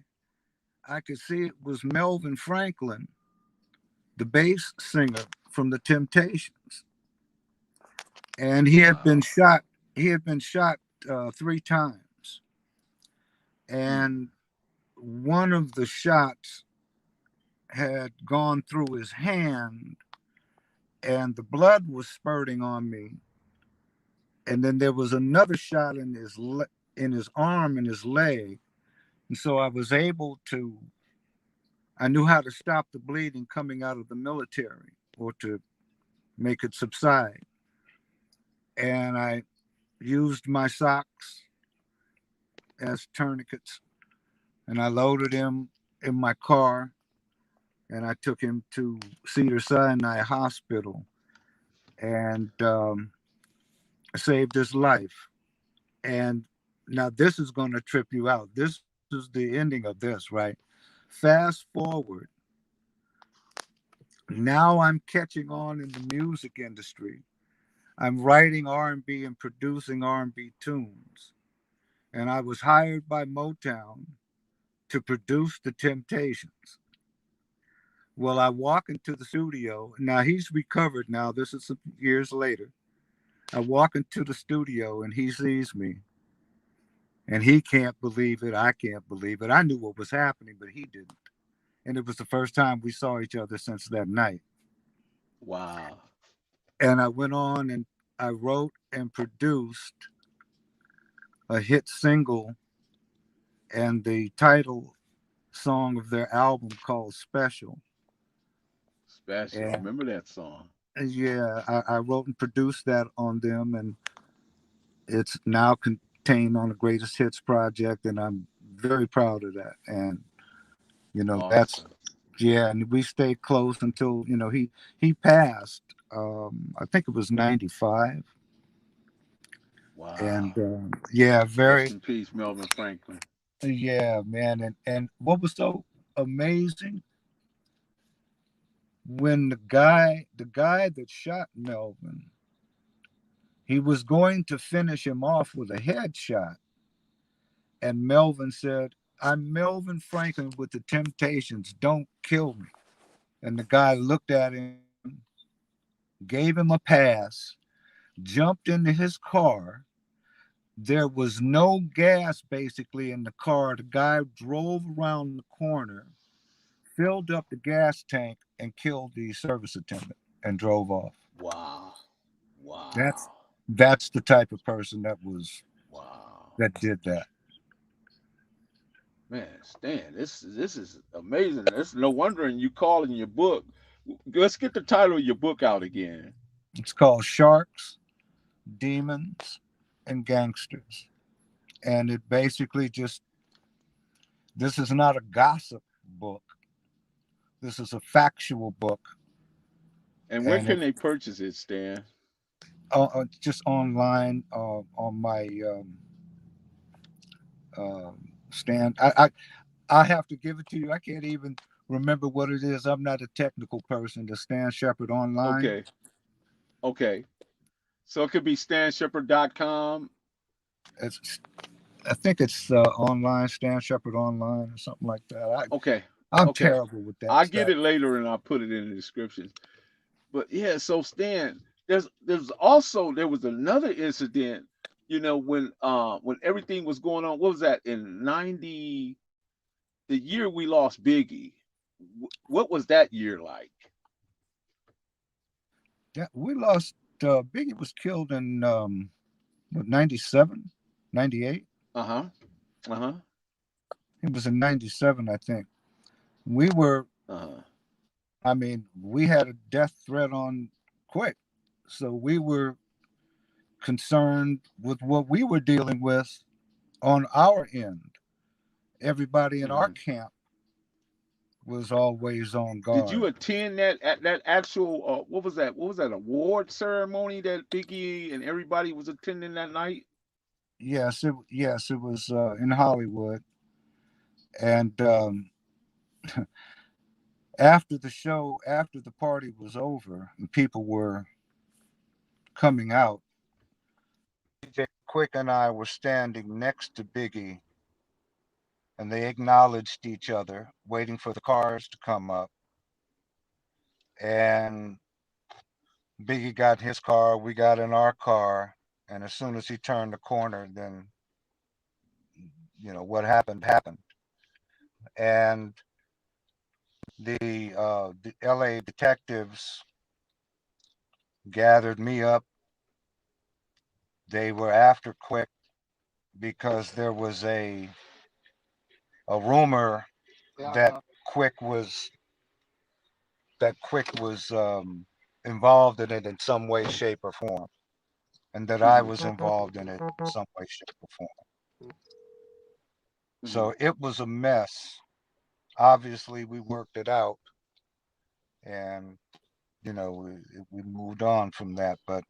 I could see it was Melvin Franklin, the bass singer from the Temptations. And he had been shot. He had been shot 3 times. And one of the shots had gone through his hand and the blood was spurting on me. And then there was another shot in his arm and his leg. And so I was able to, I knew how to stop the bleeding coming out of the military or to make it subside. And I used my socks as tourniquets and I loaded him in my car and I took him to Cedars-Sinai Hospital and saved his life. And now this is going to trip you out. This is the ending of this, right? Fast forward. Now I'm catching on in the music industry. I'm writing R&B and producing R&B tunes. And I was hired by Motown to produce the Temptations. Well, I walk into the studio. Now he's recovered now. This is some years later. I walk into the studio and he sees me. And he can't believe it. I can't believe it. I knew what was happening, but he didn't. And it was the first time we saw each other since that night.
Wow.
And I went on and I wrote and produced a hit single and the title song of their album called Special.
Special.
And
Remember that song?
yeah, I wrote and produced that on them, and it's now contained on the Greatest Hits project, and I'm very proud of that. And you know, that's
Awesome.
yeah, and we stayed close until you know he passed. I think it was 95, and
Wow.
yeah,
Rest
very
in peace, Melvin Franklin.
yeah, man. And what was so amazing when the guy that shot Melvin, he was going to finish him off with a headshot. And Melvin said, "I'm Melvin Franklin with the Temptations. Don't kill me." And the guy looked at him, gave him a pass, jumped into his car. There was no gas basically in the car. The guy drove around the corner, filled up the gas tank, and killed the service attendant and drove off.
Wow.
That's
Wow.
that's the type of person
Wow.
that did that.
Man, Stan, this is amazing. It's no wonder you call in your book. Let's get the title of your book out again.
It's called Sharks, Demons, and Gangsters. And it basically just, this is not a gossip book. This is a factual book.
And where
And
can
it's
they purchase it, Stan?
just online on my stand. I have to give it to you. I can't even remember what it is. I'm not a technical person. The Stan Shepherd online.
Okay. Okay. So it could be stanshepherd.com.
It's I think it's online, Stan Shepherd online or something like that.
Okay.
I'm
Okay.
terrible with that
I'll get
stuff.
it later and I'll put it in the description. But yeah, so Stan, there was another incident, when everything was going on. What was that in 90, the year we lost Biggie? What was that year like?
Yeah, we lost. Biggie was killed in what, 97, 98.
Uh-huh. Uh-huh.
It was in 97, I think. We were
Uh-huh.
I mean, we had a death threat on Quick. So we were concerned with what we were dealing with on our end. Everybody in our
Mhm.
camp was always on
Did you
guard.
attend that actual what was that? What was that award ceremony that Biggie and everybody was attending that night?
Yes, it was in Hollywood. And after the show, after the party was over, and people were coming out, DJ Quick and I were standing next to Biggie, and they acknowledged each other, waiting for the cars to come up. And Biggie got in his car, we got in our car, and as soon as he turned the corner, then what happened. And the LA detectives gathered me up. They were after Quick because there was a rumor that Quick was involved in it in some way, shape, or form, and that I
Hmm.
was involved in it in some way, shape, or form.
Hmm.
So it was a mess. Obviously, we worked it out, and we moved on from that. But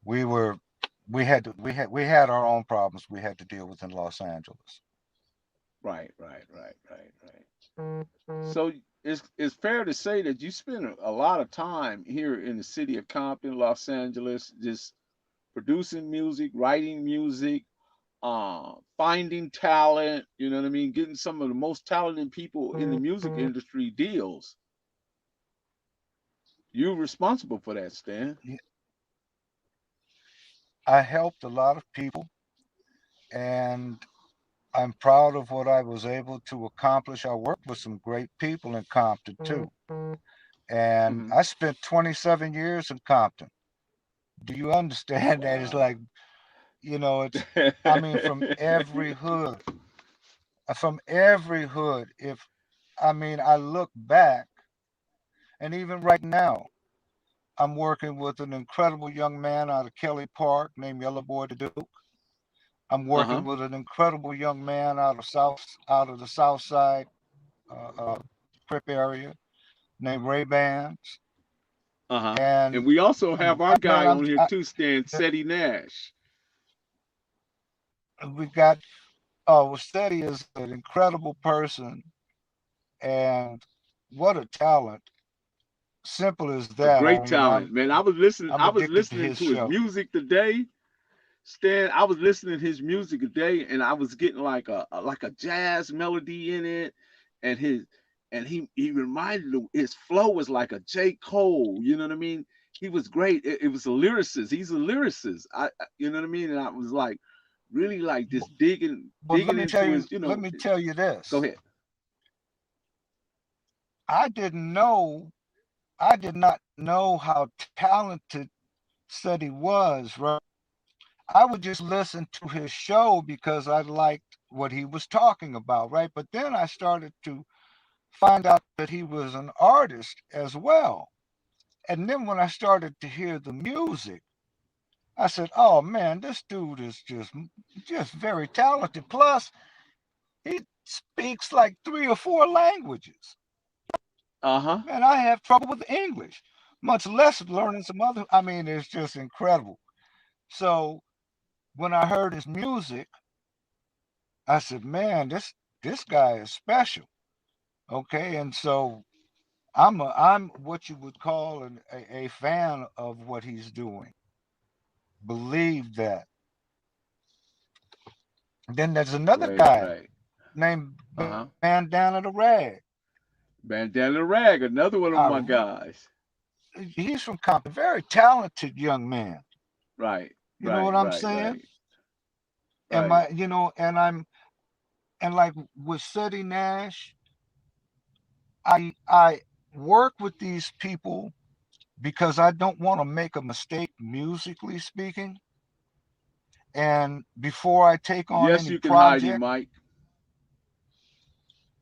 we were we had our own problems we had to deal with in Los Angeles.
Right, right, right, right, right. So it's fair to say that you spend a lot of time here in the city of Compton, Los Angeles, just producing music, writing music, finding talent. You know what I mean? Getting some of the most talented people in the music industry deals. You're responsible for that, Stan.
I helped a lot of people, and I'm proud of what I was able to accomplish. I worked with some great people in Compton too. And
Hmm.
I spent 27 years in Compton. Do you understand that? It's
Wow.
like, it's, I mean, from every hood. I mean, I look back, and even right now, I'm working with an incredible young man out of Kelly Park named Yellow Boy the Duke. I'm working
Uh-huh.
with an incredible young man out of the South Side, Crip area named Ray Bans.
Uh-huh. And
And
we also have our
man,
guy on here too, Stan Seti Nash.
we got Steady is an incredible person, and what a talent. Simple as
A
that. I
great
mean,
talent, man.
I'm
I was
addicted to
listening
his
to his
show.
music today. Stan, I was listening to his music today, and I was getting like a jazz melody in it, and he reminded me, his flow was like a J. Cole. You know what I mean? He was great. It was a lyricist. He's a lyricist. You know what I mean? And I was like really like just
But
digging into his.
let me tell you
Go
this.
ahead.
I didn't know, I did not know how talented Steady was, right? I would just listen to his show because I liked what he was talking about, right? But then I started to find out that he was an artist as well. And then when I started to hear the music, I said, "Oh man, this dude is just very talented. Plus, he speaks like 3 or 4 languages.
Uh huh.
Man, I have trouble with English, much less learning some other. I mean, it's just incredible." So when I heard his music, I said, "Man, this guy is special." Okay, and so I'm what you would call a fan of what he's doing. Believe that. Then there's another
Right.
guy
Right.
named
Uh huh.
Bandana the Rag.
Bandana Rag, another one of
I,
my guys.
he's from Compton, very talented young man.
Right.
You know
Right.
what I'm
Right.
saying?
Right.
And
Right.
and like with Seti Nash, I work with these people because I don't want to make a mistake musically speaking. And before I take on
Yes,
any
you can hide him,
project,
Mike.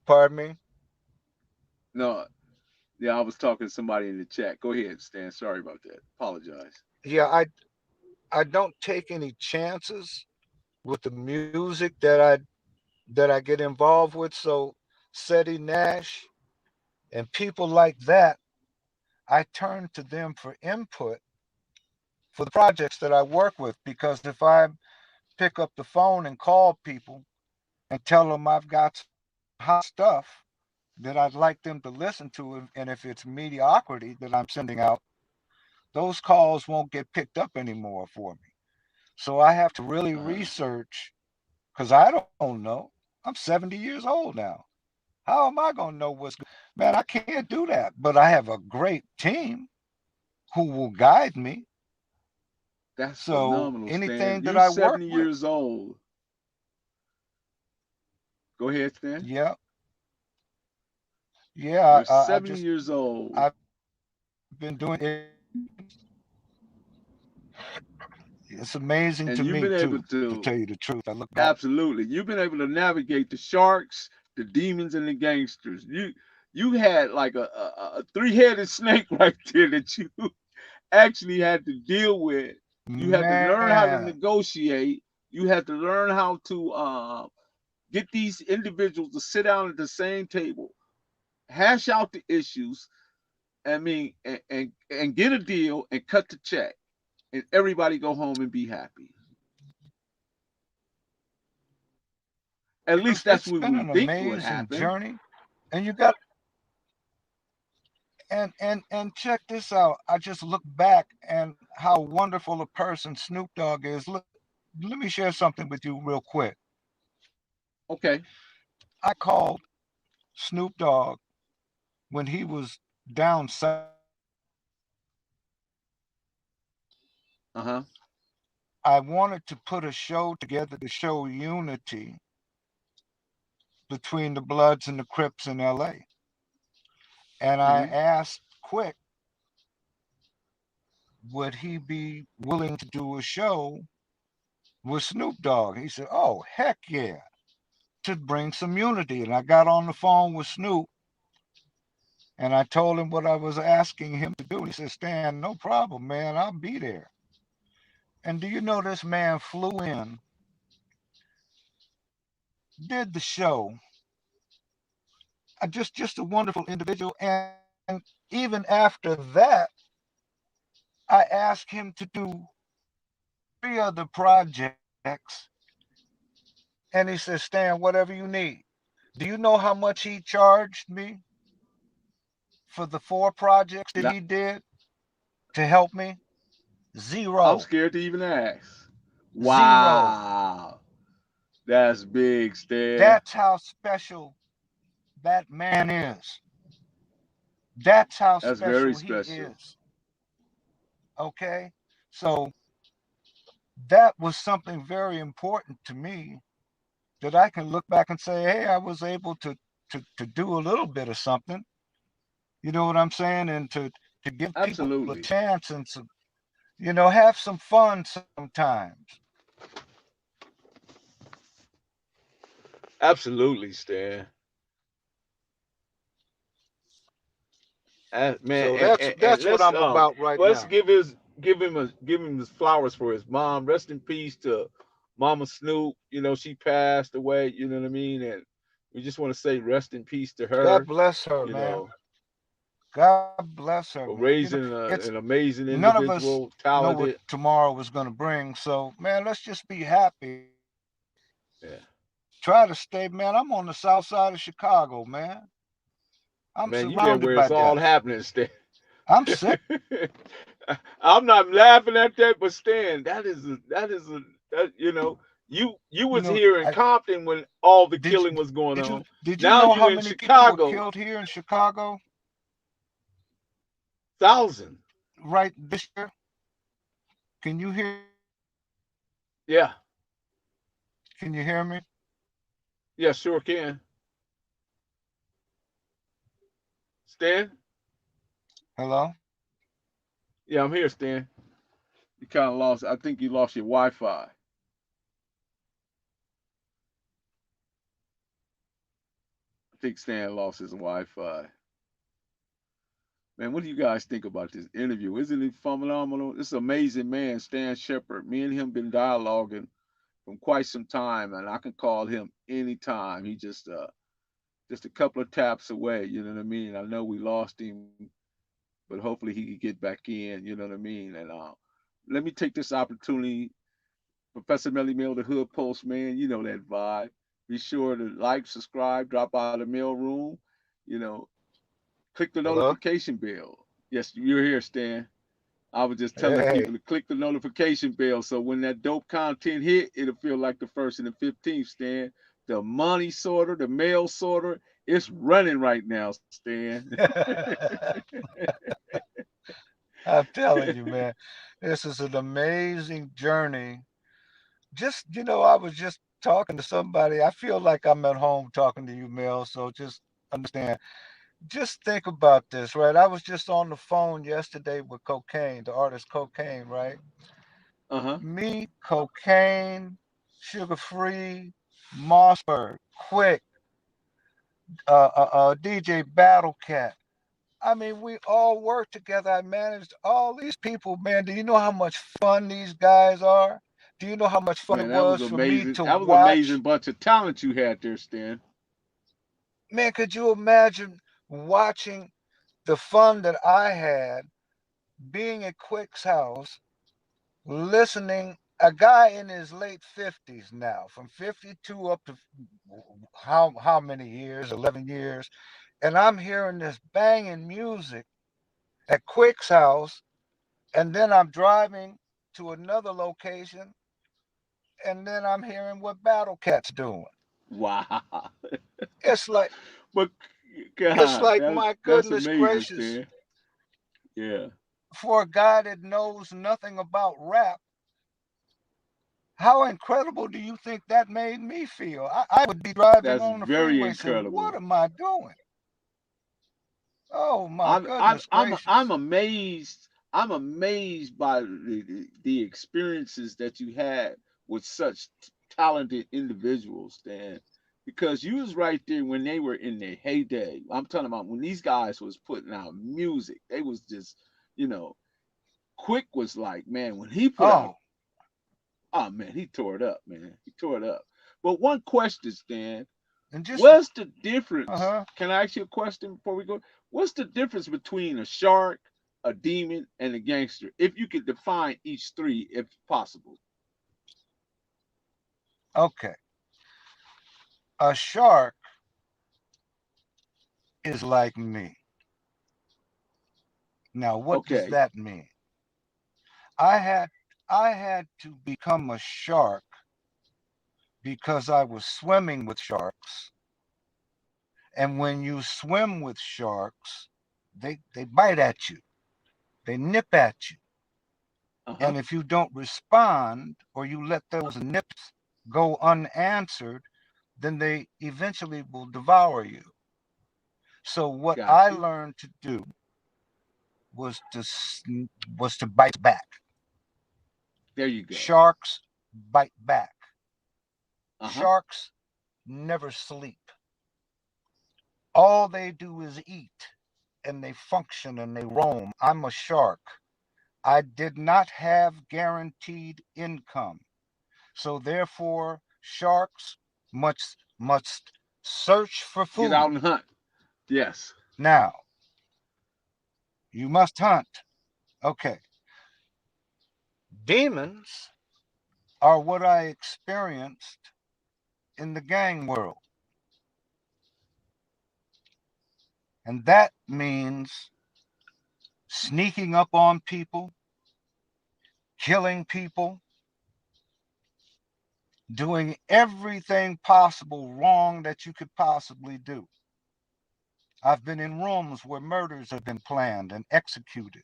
pardon me,
No, Yeah, I was talking to somebody in the chat. Go ahead, Stan. Sorry about that. Apologize.
Yeah, I don't take any chances with the music that I get involved with. So Seti Nash and people like that, I turn to them for input for the projects that I work with, because if I pick up the phone and call people and tell them I've got some hot stuff that I'd like them to listen to, and if it's mediocrity that I'm sending out, those calls won't get picked up anymore for me. So I have to really
Uh-huh.
research, because I don't know. I'm 70 years old now. How am I going to know what's good? Man, I can't do that. But I have a great team who will guide me.
That's
So
phenomenal, Stan.
anything that
You
I work
70
with,
years old. Go ahead, Stan.
yeah, yeah,
You're
I
70
just,
years old.
I've been doing it. It's amazing
And
to
you've
me
been able
too, to
to,
tell you the truth. I look back.
absolutely, you've been able to navigate the sharks, the demons, and the gangsters. You had like a three-headed snake right there that you actually had to deal with. You had to learn how to
Man,
negotiate. You had to learn how to get these individuals to sit down at the same table, hash out the issues. I mean, and get a deal and cut the check, and everybody go home and be happy. At least that's
it's
what
been
we
an
think would
amazing
happen.
journey. And you got, and check this out. I just look back and how wonderful a person Snoop Dogg is. Look, let me share something with you real quick.
Okay.
I called Snoop Dogg when he was down south.
Uh-huh.
I wanted to put a show together to show unity between the Bloods and the Crips in LA. And I
Hmm.
asked Quick, would he be willing to do a show with Snoop Dogg? He said, oh, heck yeah, to bring some unity. And I got on the phone with Snoop and I told him what I was asking him to do. And he said, Stan, no problem, man. I'll be there. And do you know this man flew in, did the show, just a wonderful individual. And even after that, I asked him to do 3 other projects. And he said, Stan, whatever you need. Do you know how much he charged me for the 4 projects that
Now,
he did to help me?
I'm
Zero.
scared to even ask.
Zero.
Wow. That's big, Stan.
That's how special that man is. That's how
That's very
special he
special.
is. Okay? So that was something very important to me, that I can look back and say, hey, I was able to do a little bit of something. You know what I'm saying? And to give people a
Absolutely.
chance and to, have some fun sometimes.
Absolutely, Stan. Man,
So
and,
that's
and, and
that's what I'm about right
let's
now.
give him his flowers for his mom. Rest in peace to Mama Snoop. You know, she passed away, you know what I mean? And we just want to say rest in peace to
God
her,
bless her,
you
man.
know,
God bless her,
for
man.
raising
It's
an amazing
none of us
individual,
know what
talented.
tomorrow is going to bring. So, man, let's just be happy.
Yeah.
Try to stay, man. I'm on the south side of Chicago, man. I'm
Man, you there
surrounded
where
by
it's all
death.
happening, Stan.
I'm sick.
I'm not laughing at that, but Stan, you know, you
You
was
know,
here in
I
Compton when all the
did you
killing was going
did you
on.
did you
Now
know
you
how
in
many people were
Chicago,
killed here in Chicago
1,000.
right this year? Can you hear?
Yeah,
Can you hear me?
yeah, sure can. Stan,
Hello?
yeah, I'm here, Stan. You kind of lost. I think you lost your Wi-Fi. I think Stan lost his Wi-Fi. Man, what do you guys think about this interview? Isn't it phenomenal? This amazing man, Stan Shepard. Me and him been dialoguing from quite some time, and I can call him anytime. He just a couple of taps away. You know what I mean? I know we lost him, but hopefully he can get back in. You know what I mean? And let me take this opportunity, Professor Melly Mill, the Hood Postman. You know that vibe. Be sure to like, subscribe, drop out of the mail room. You know, click the
Hello?
notification bell. Yes, you're here, Stan. I was just telling
Hey.
people to click the notification bell so when that dope content hit, it'll feel like the first and the 15th, Stan. The money sorter, the mail sorter, it's running right now, Stan.
I'm telling you, man, this is an amazing journey. Just, I was just talking to somebody. I feel like I'm at home talking to you, Mel. So just understand. Just think about this, right? I was just on the phone yesterday with Cocaine, the artist Cocaine, right?
Uh-huh.
Me, Cocaine, Sugar Free, Mousberg, Quick, DJ Battle Cat. I mean, we all work together. I managed all these people, man. Do you know how much fun these guys are? Do you know how much fun it
Man, that was
was for me
amazing.
to
That was an amazing
watch?
bunch of talent you had there, Stan.
Man, could you imagine watching the fun that I had being at Quick's house, listening? A guy in his late 50s now, from 52 up to how many years? 11 years. And I'm hearing this banging music at Quick's house, and then I'm driving to another location, and then I'm hearing what Battle Cat's doing.
Wow.
It's like
But
it's
God,
like
that's
my
that's
goodness
amazing,
gracious,
Stan. Yeah.
for a guy that knows nothing about rap, how incredible do you think that made me feel? I would be driving
That's
on the
very
freeway saying, "What
incredible.
am I doing?" Oh my
I'm I'm
goodness
I'm I'm
gracious!
amazed. I'm amazed by the experiences that you had with such talented individuals, Dan. Because you was right there when they were in their heyday. I'm talking about when these guys was putting out music. They was just, you know, Quick was like, man, when he put out,
Oh,
oh man, he tore it up, man. He tore it up. But one question, Dan,
and just
what's the difference?
uh-huh.
Can I ask you a question before we go? What's the difference between a shark, a demon, and a gangster? If you could define each three, if possible.
Okay, a shark is like me. Now, what does
Okay.
that mean? I had I had to become a shark because I was swimming with sharks. And when you swim with sharks, they bite at you. They nip at you.
Uh-huh.
And if you don't respond or you let those nips go unanswered, then they eventually will devour you. So what I
Got you.
learned to do was was to bite back.
There you go.
Sharks bite back.
Uh-huh.
Sharks never sleep. All they do is eat and they function and they roam. I'm a shark. I did not have guaranteed income. So therefore, sharks must search for
Get out
food.
and hunt. Yes.
Now, you must hunt. Okay. Demons are what I experienced in the gang world. And that means sneaking up on people, killing people, doing everything possible wrong that you could possibly do. I've been in rooms where murders have been planned and executed.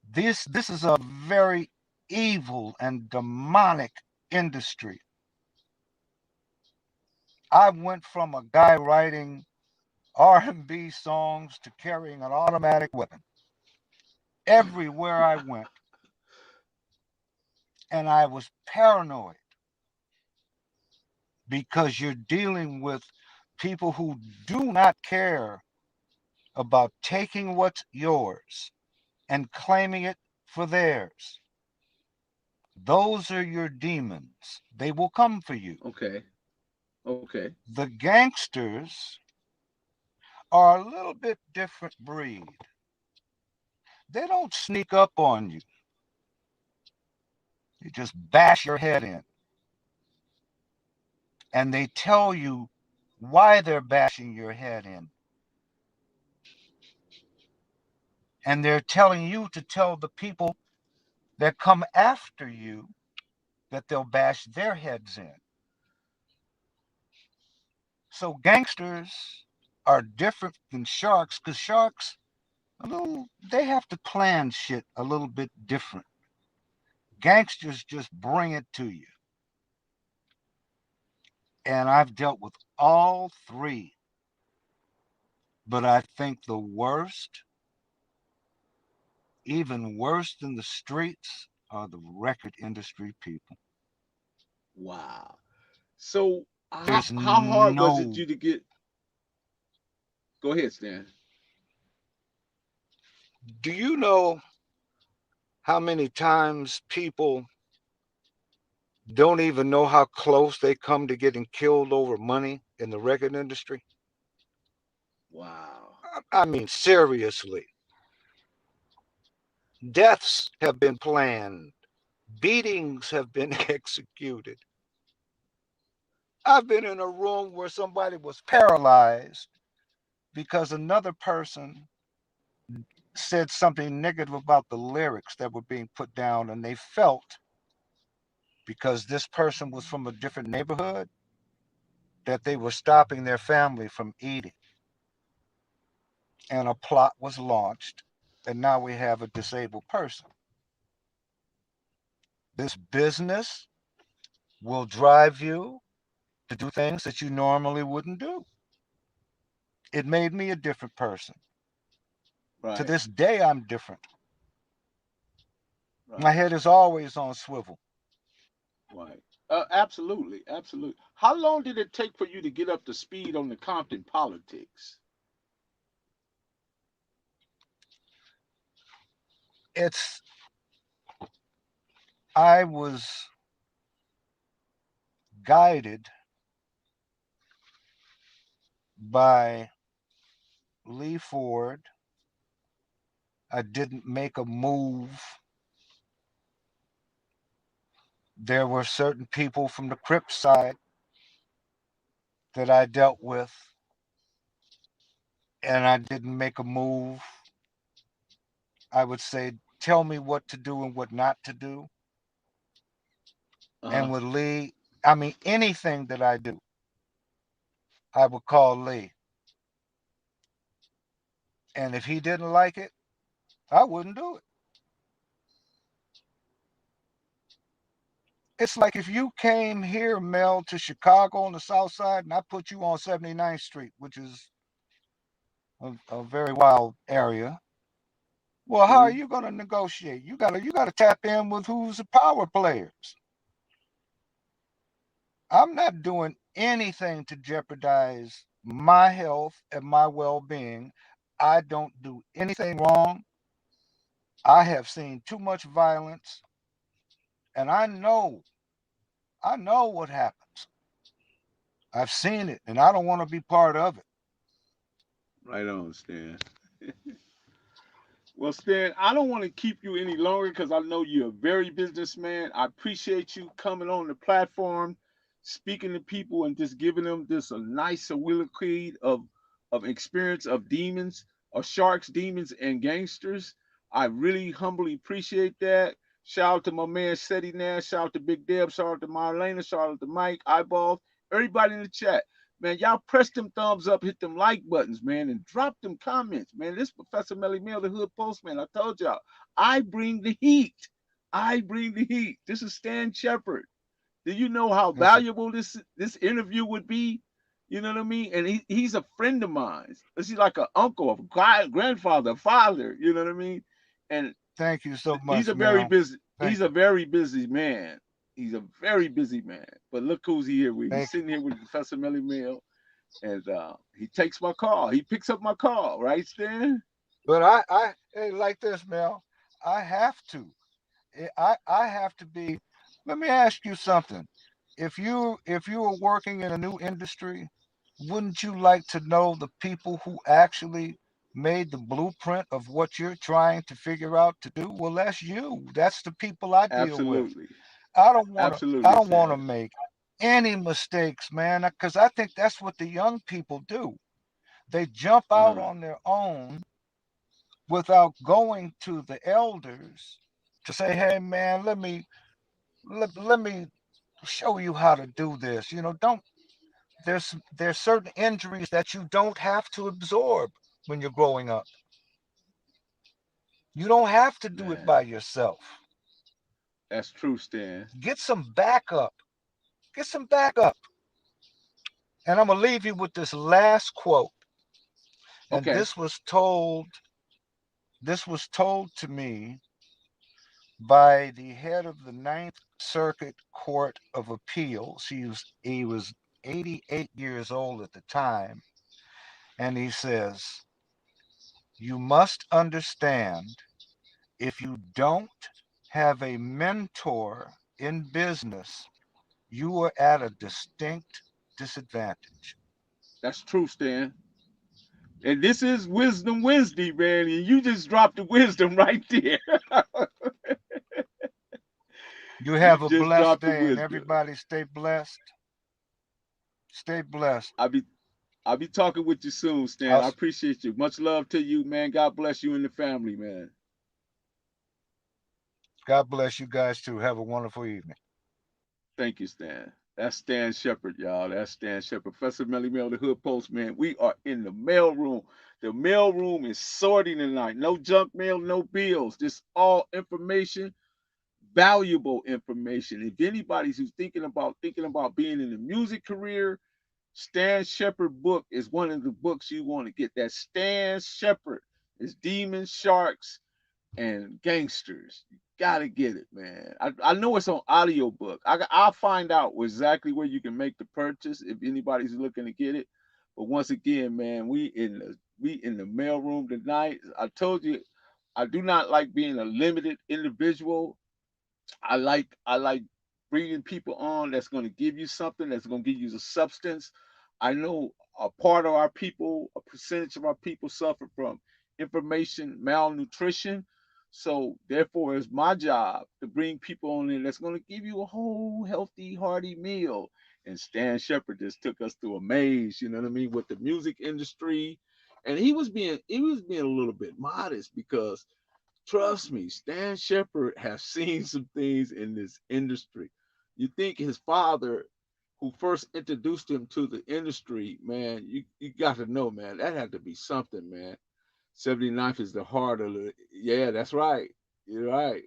This is a very evil and demonic industry. I went from a guy writing R&B songs to carrying an automatic weapon everywhere I went, and I was paranoid because you're dealing with people who do not care about taking what's yours and claiming it for theirs. Those are your demons. They will come for you.
Okay. Okay.
The gangsters are a little bit different breed. They don't sneak up on you. They just bash your head in. And they tell you why they're bashing your head in. And they're telling you to tell the people that come after you that they'll bash their heads in. So gangsters are different than sharks because sharks, they have to plan shit a little bit different. Gangsters just bring it to you. And I've dealt with all three. But I think the worst, even worse than the streets, are the record industry people.
Wow. So
There's
how hard was it
no,
you to get? Go ahead, Stan.
do you know how many times people don't even know how close they come to getting killed over money in the record industry?
Wow.
I mean, seriously. Deaths have been planned, beatings have been executed. I've been in a room where somebody was paralyzed because another person said something negative about the lyrics that were being put down, and they felt because this person was from a different neighborhood that they were stopping their family from eating. And a plot was launched, and now we have a disabled person. This business will drive you to do things that you normally wouldn't do. It made me a different person. To
Right.
this day, I'm different. My
Right.
head is always on swivel.
Right. Absolutely. Absolutely. How long did it take for you to get up to speed on the Compton politics?
It's, I was guided by Lee Ford. I didn't make a move. There were certain people from the Crip side that I dealt with, and I didn't make a move. I would say, tell me what to do and what not to do.
Uh-huh.
And with Lee, I mean, anything that I do, I would call Lee. And if he didn't like it, I wouldn't do it. It's like if you came here, Mel, to Chicago on the south side, and I put you on 79th Street, which is a very wild area. Well, how are
Hmm.
you going to negotiate? You gotta tap in with who's the power players. I'm not doing anything to jeopardize my health and my well-being. I don't do anything wrong. I have seen too much violence, and I know what happens. I've seen it, and I don't want to be part of it.
Right on, Stan. Well, Stan, I don't want to keep you any longer because I know you're a very businessman. I appreciate you coming on the platform, speaking to people, and just giving them this a nice soliloquy of experience of demons, of sharks, demons, and gangsters. I really humbly appreciate that. Shout out to my man Seti Nash. Shout out to Big Deb. Shout out to Marlena. Shout out to Mike, Eyeball, everybody in the chat. Man, y'all press them thumbs up, hit them like buttons, man, and drop them comments, man. This Professor Melly Mail, the Hood Postman. I told y'all, I bring the heat. I bring the heat. This is Stan Shepard. Do you know how
It's a,
valuable this interview would be? You know what I mean? And he's a friend of mine. He's like an uncle, a grandfather, a father. You know what I mean? And
thank you so
he's a
much,
very
Mel.
busy. He's
Thank
a
you.
very busy man. He's a very busy man. But look who's here with. He's
Thank you.
sitting here with Professor Melly Mail. And he takes my call. He picks up my call, right, Stan?
But hey, like this, Mel. I have to. I have to be. Let me ask you something. If you were working in a new industry, wouldn't you like to know the people who actually made the blueprint of what you're trying to figure out to do? Well, that's you. That's the people I deal with.
Absolutely.
I
Absolutely,
don't want to
Stan.
make any mistakes, man, because I think that's what the young people do. They jump out
Uh-huh.
on their own without going to the elders to say, "Hey, man, let me show you how to do this." Don't there's certain injuries that you don't have to absorb when you're growing up. You don't have to do it
Man,
by yourself.
that's true, Stan.
Get some backup. Get some backup. And I'm gonna leave you with this last quote. And
Okay.
this was told to me by the head of the Ninth Circuit Court of Appeals. He was 88 years old at the time, and he says, "You must understand, if you don't have a mentor in business, you are at a distinct disadvantage."
That's true, Stan. And this is Wisdom Wednesday, man. And you just dropped the wisdom right there.
You
You
have a
just
blessed
dropped the
day, and
wisdom.
everybody stay blessed. Stay blessed.
I'll be I'll be talking with you soon, Stan.
I'll,
I appreciate you. Much love to you, man. God bless you and the family, man.
God bless you guys too. Have a wonderful evening.
Thank you, Stan. That's Stan Shepard, y'all. That's Stan Shepard. Professor Melly Mel, the Hood Postman. We are in the mail room. The mail room is sorting tonight. No junk mail, no bills. Just all information, valuable information. If anybody's who's thinking about being in the music career, Stan Shepard book is one of the books you want to get. That Stan Shepard is Demons, Sharks, and Gangsters. You gotta get it, man. I know it's on audiobook. I'll find out exactly where you can make the purchase if anybody's looking to get it. But once again, man, we in the mail room tonight. I told you I do not like being a limited individual. I like bringing people on that's going to give you something, that's going to give you the substance. I know a part of our people, a percentage of our people suffer from information malnutrition. So therefore, it's my job to bring people on in that's going to give you a whole healthy, hearty meal. And Stan Shepard just took us through a maze, you know what I mean, with the music industry. And he was being a little bit modest because trust me, Stan Shepard has seen some things in this industry. You think his father, who first introduced him to the industry, man, you got to know, man, that had to be something, man. 79th is the heart of the, yeah, that's right. You're right.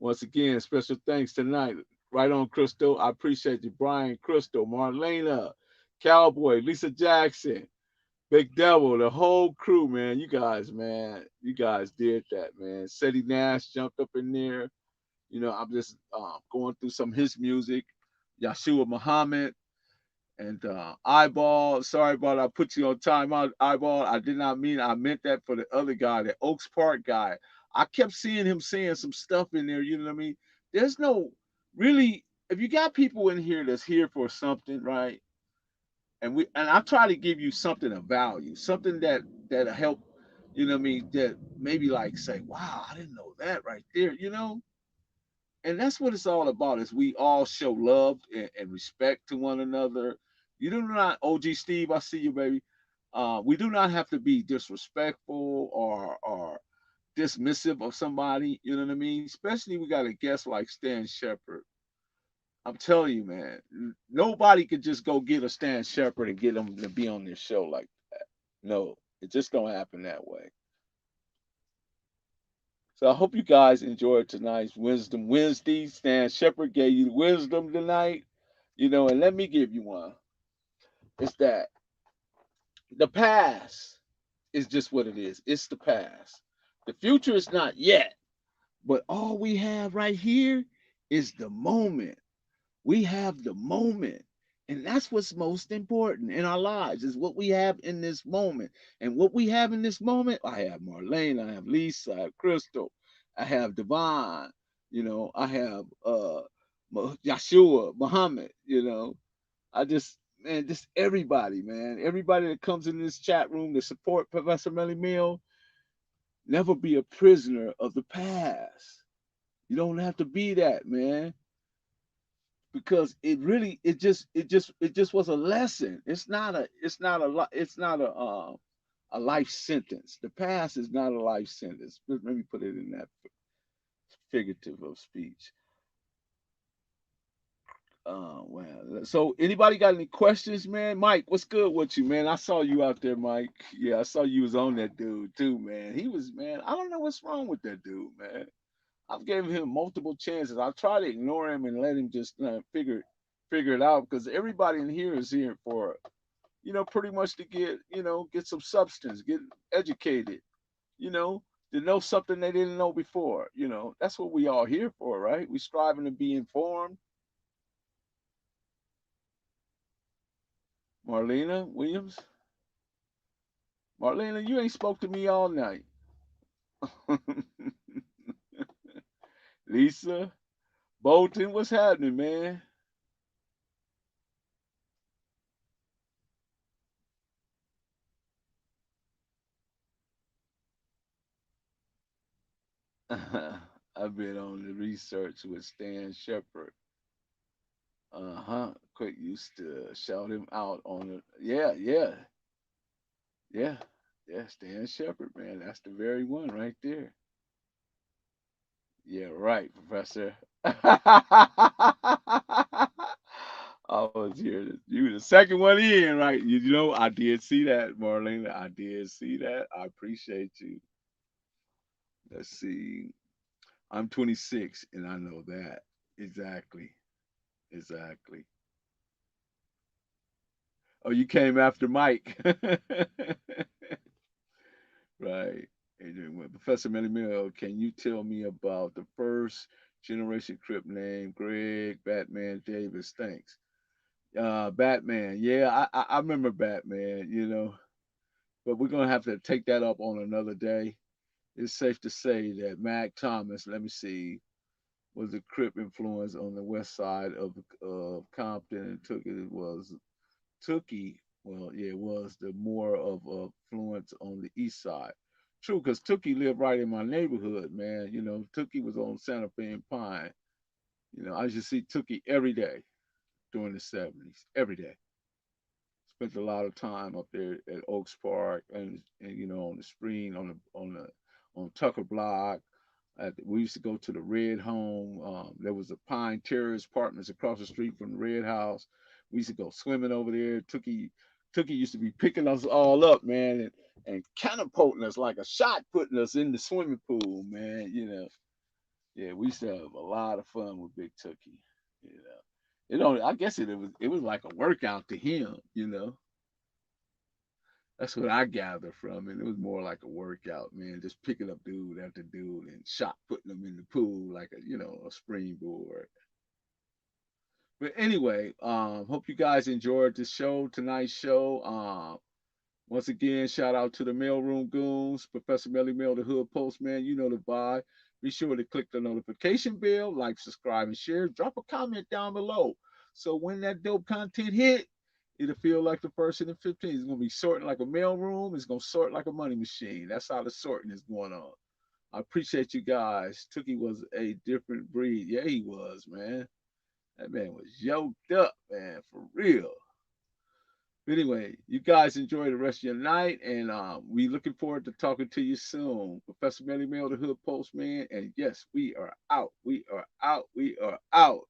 Once again, special thanks tonight. Right on, Crystal. I appreciate you, Brian, Crystal, Marlena, Cowboy, Lisa Jackson, Big Devil, the whole crew, man. You guys did that, man. Seti Nash jumped up in there. I'm just going through some of his music. Yeshua Muhammad and Eyeball. Sorry about I put you on timeout, Eyeball. I did not mean I meant that for the other guy, the Oaks Park guy. I kept seeing him saying some stuff in there. You know what I mean? There's no really. If you got people in here that's here for something, right? And I try to give you something of value, something that help, you know what I mean, that maybe like say, wow, I didn't know that right there. And that's what it's all about is we all show love and respect to one another. You do not, OG Steve, I see you, baby. We do not have to be disrespectful or dismissive of somebody, you know what I mean? Especially we got a guest like Stan Shepard. I'm telling you, man, nobody could just go get a Stan Shepard and get him to be on this show like that. No, it just don't happen that way. So I hope you guys enjoyed tonight's Wisdom Wednesday. Stan Shepard gave you wisdom tonight, and let me give you one. It's that the past is just what it is. It's the past. The future is not yet, but all we have right here is the moment. We have the moment. And that's what's most important in our lives is what we have in this moment. And what we have in this moment, I have Marlene, I have Lisa, I have Crystal, I have Devon, I have Yeshua, Muhammad, I just, man, just everybody, man. Everybody that comes in this chat room to support Professor Melly Mill, never be a prisoner of the past. You don't have to be that, man. Because it just was a lesson. It's not a life sentence. The past is not a life sentence. Let me put it in that figurative of speech. Well, so anybody got any questions, man? Mike, what's good with you, man? I saw you out there, Mike. Yeah, I saw you was on that dude too, man. He was, man. I don't know what's wrong with that dude, man. I've given him multiple chances. I try to ignore him and let him just figure it out because everybody in here is here for, pretty much to get some substance, get educated, you know, to know something they didn't know before. That's what we all here for, right? We striving to be informed. Marlena Williams. Marlena, you ain't spoke to me all night. Lisa Bolton, what's happening, man? I've been on the research with Stan Shepard. Quick used to shout him out on the yeah. Stan Shepard, man. That's the very one right there. Yeah, right, Professor. I was here. You were the second one in, right? I did see that, Marlena. I did see that. I appreciate you. Let's see. I'm 26, and I know that exactly. Exactly. Oh, you came after Mike. Right. Adrian, Professor Melly Mill, can you tell me about the first generation Crip name, Greg Batman Davis? Thanks. Batman. Yeah, I remember Batman, but we're going to have to take that up on another day. It's safe to say that Mac Thomas, let me see, was a Crip influence on the west side of Compton, and Tookie, well, yeah, it was the more of a influence on the east side. True, because Tookie lived right in my neighborhood, man. Tookie was on Santa Fe and Pine. I used to see Tookie every day during the 70s, every day. Spent a lot of time up there at Oaks Park and on the screen on Tucker Block. We used to go to the Red Home. There was a Pine Terrace Apartments across the street from the Red House. We used to go swimming over there. Tookie used to be picking us all up, man, and catapulting us like a shot, putting us in the swimming pool, man. Yeah, we used to have a lot of fun with Big Tookie. You know, I guess it was like a workout to him. That's what I gather from it. It was more like a workout, man. Just picking up dude after dude and shot putting them in the pool like a springboard. But anyway, hope you guys enjoyed the show, tonight's show. Once again, shout out to the mailroom goons, Professor Melly Mail, the Hood Postman. You know the vibe. Be sure to click the notification bell, like, subscribe, and share. Drop a comment down below. So when that dope content hit, it'll feel like the first and the 15th. It's gonna be sorting like a mailroom. It's gonna sort like a money machine. That's how the sorting is going on. I appreciate you guys. Tookie was a different breed. Yeah, he was, man. That man was yoked up, man, for real. But anyway, you guys enjoy the rest of your night, and we looking forward to talking to you soon. Professor Melly Mail, the Hood Postman, and yes, we are out. We are out. We are out.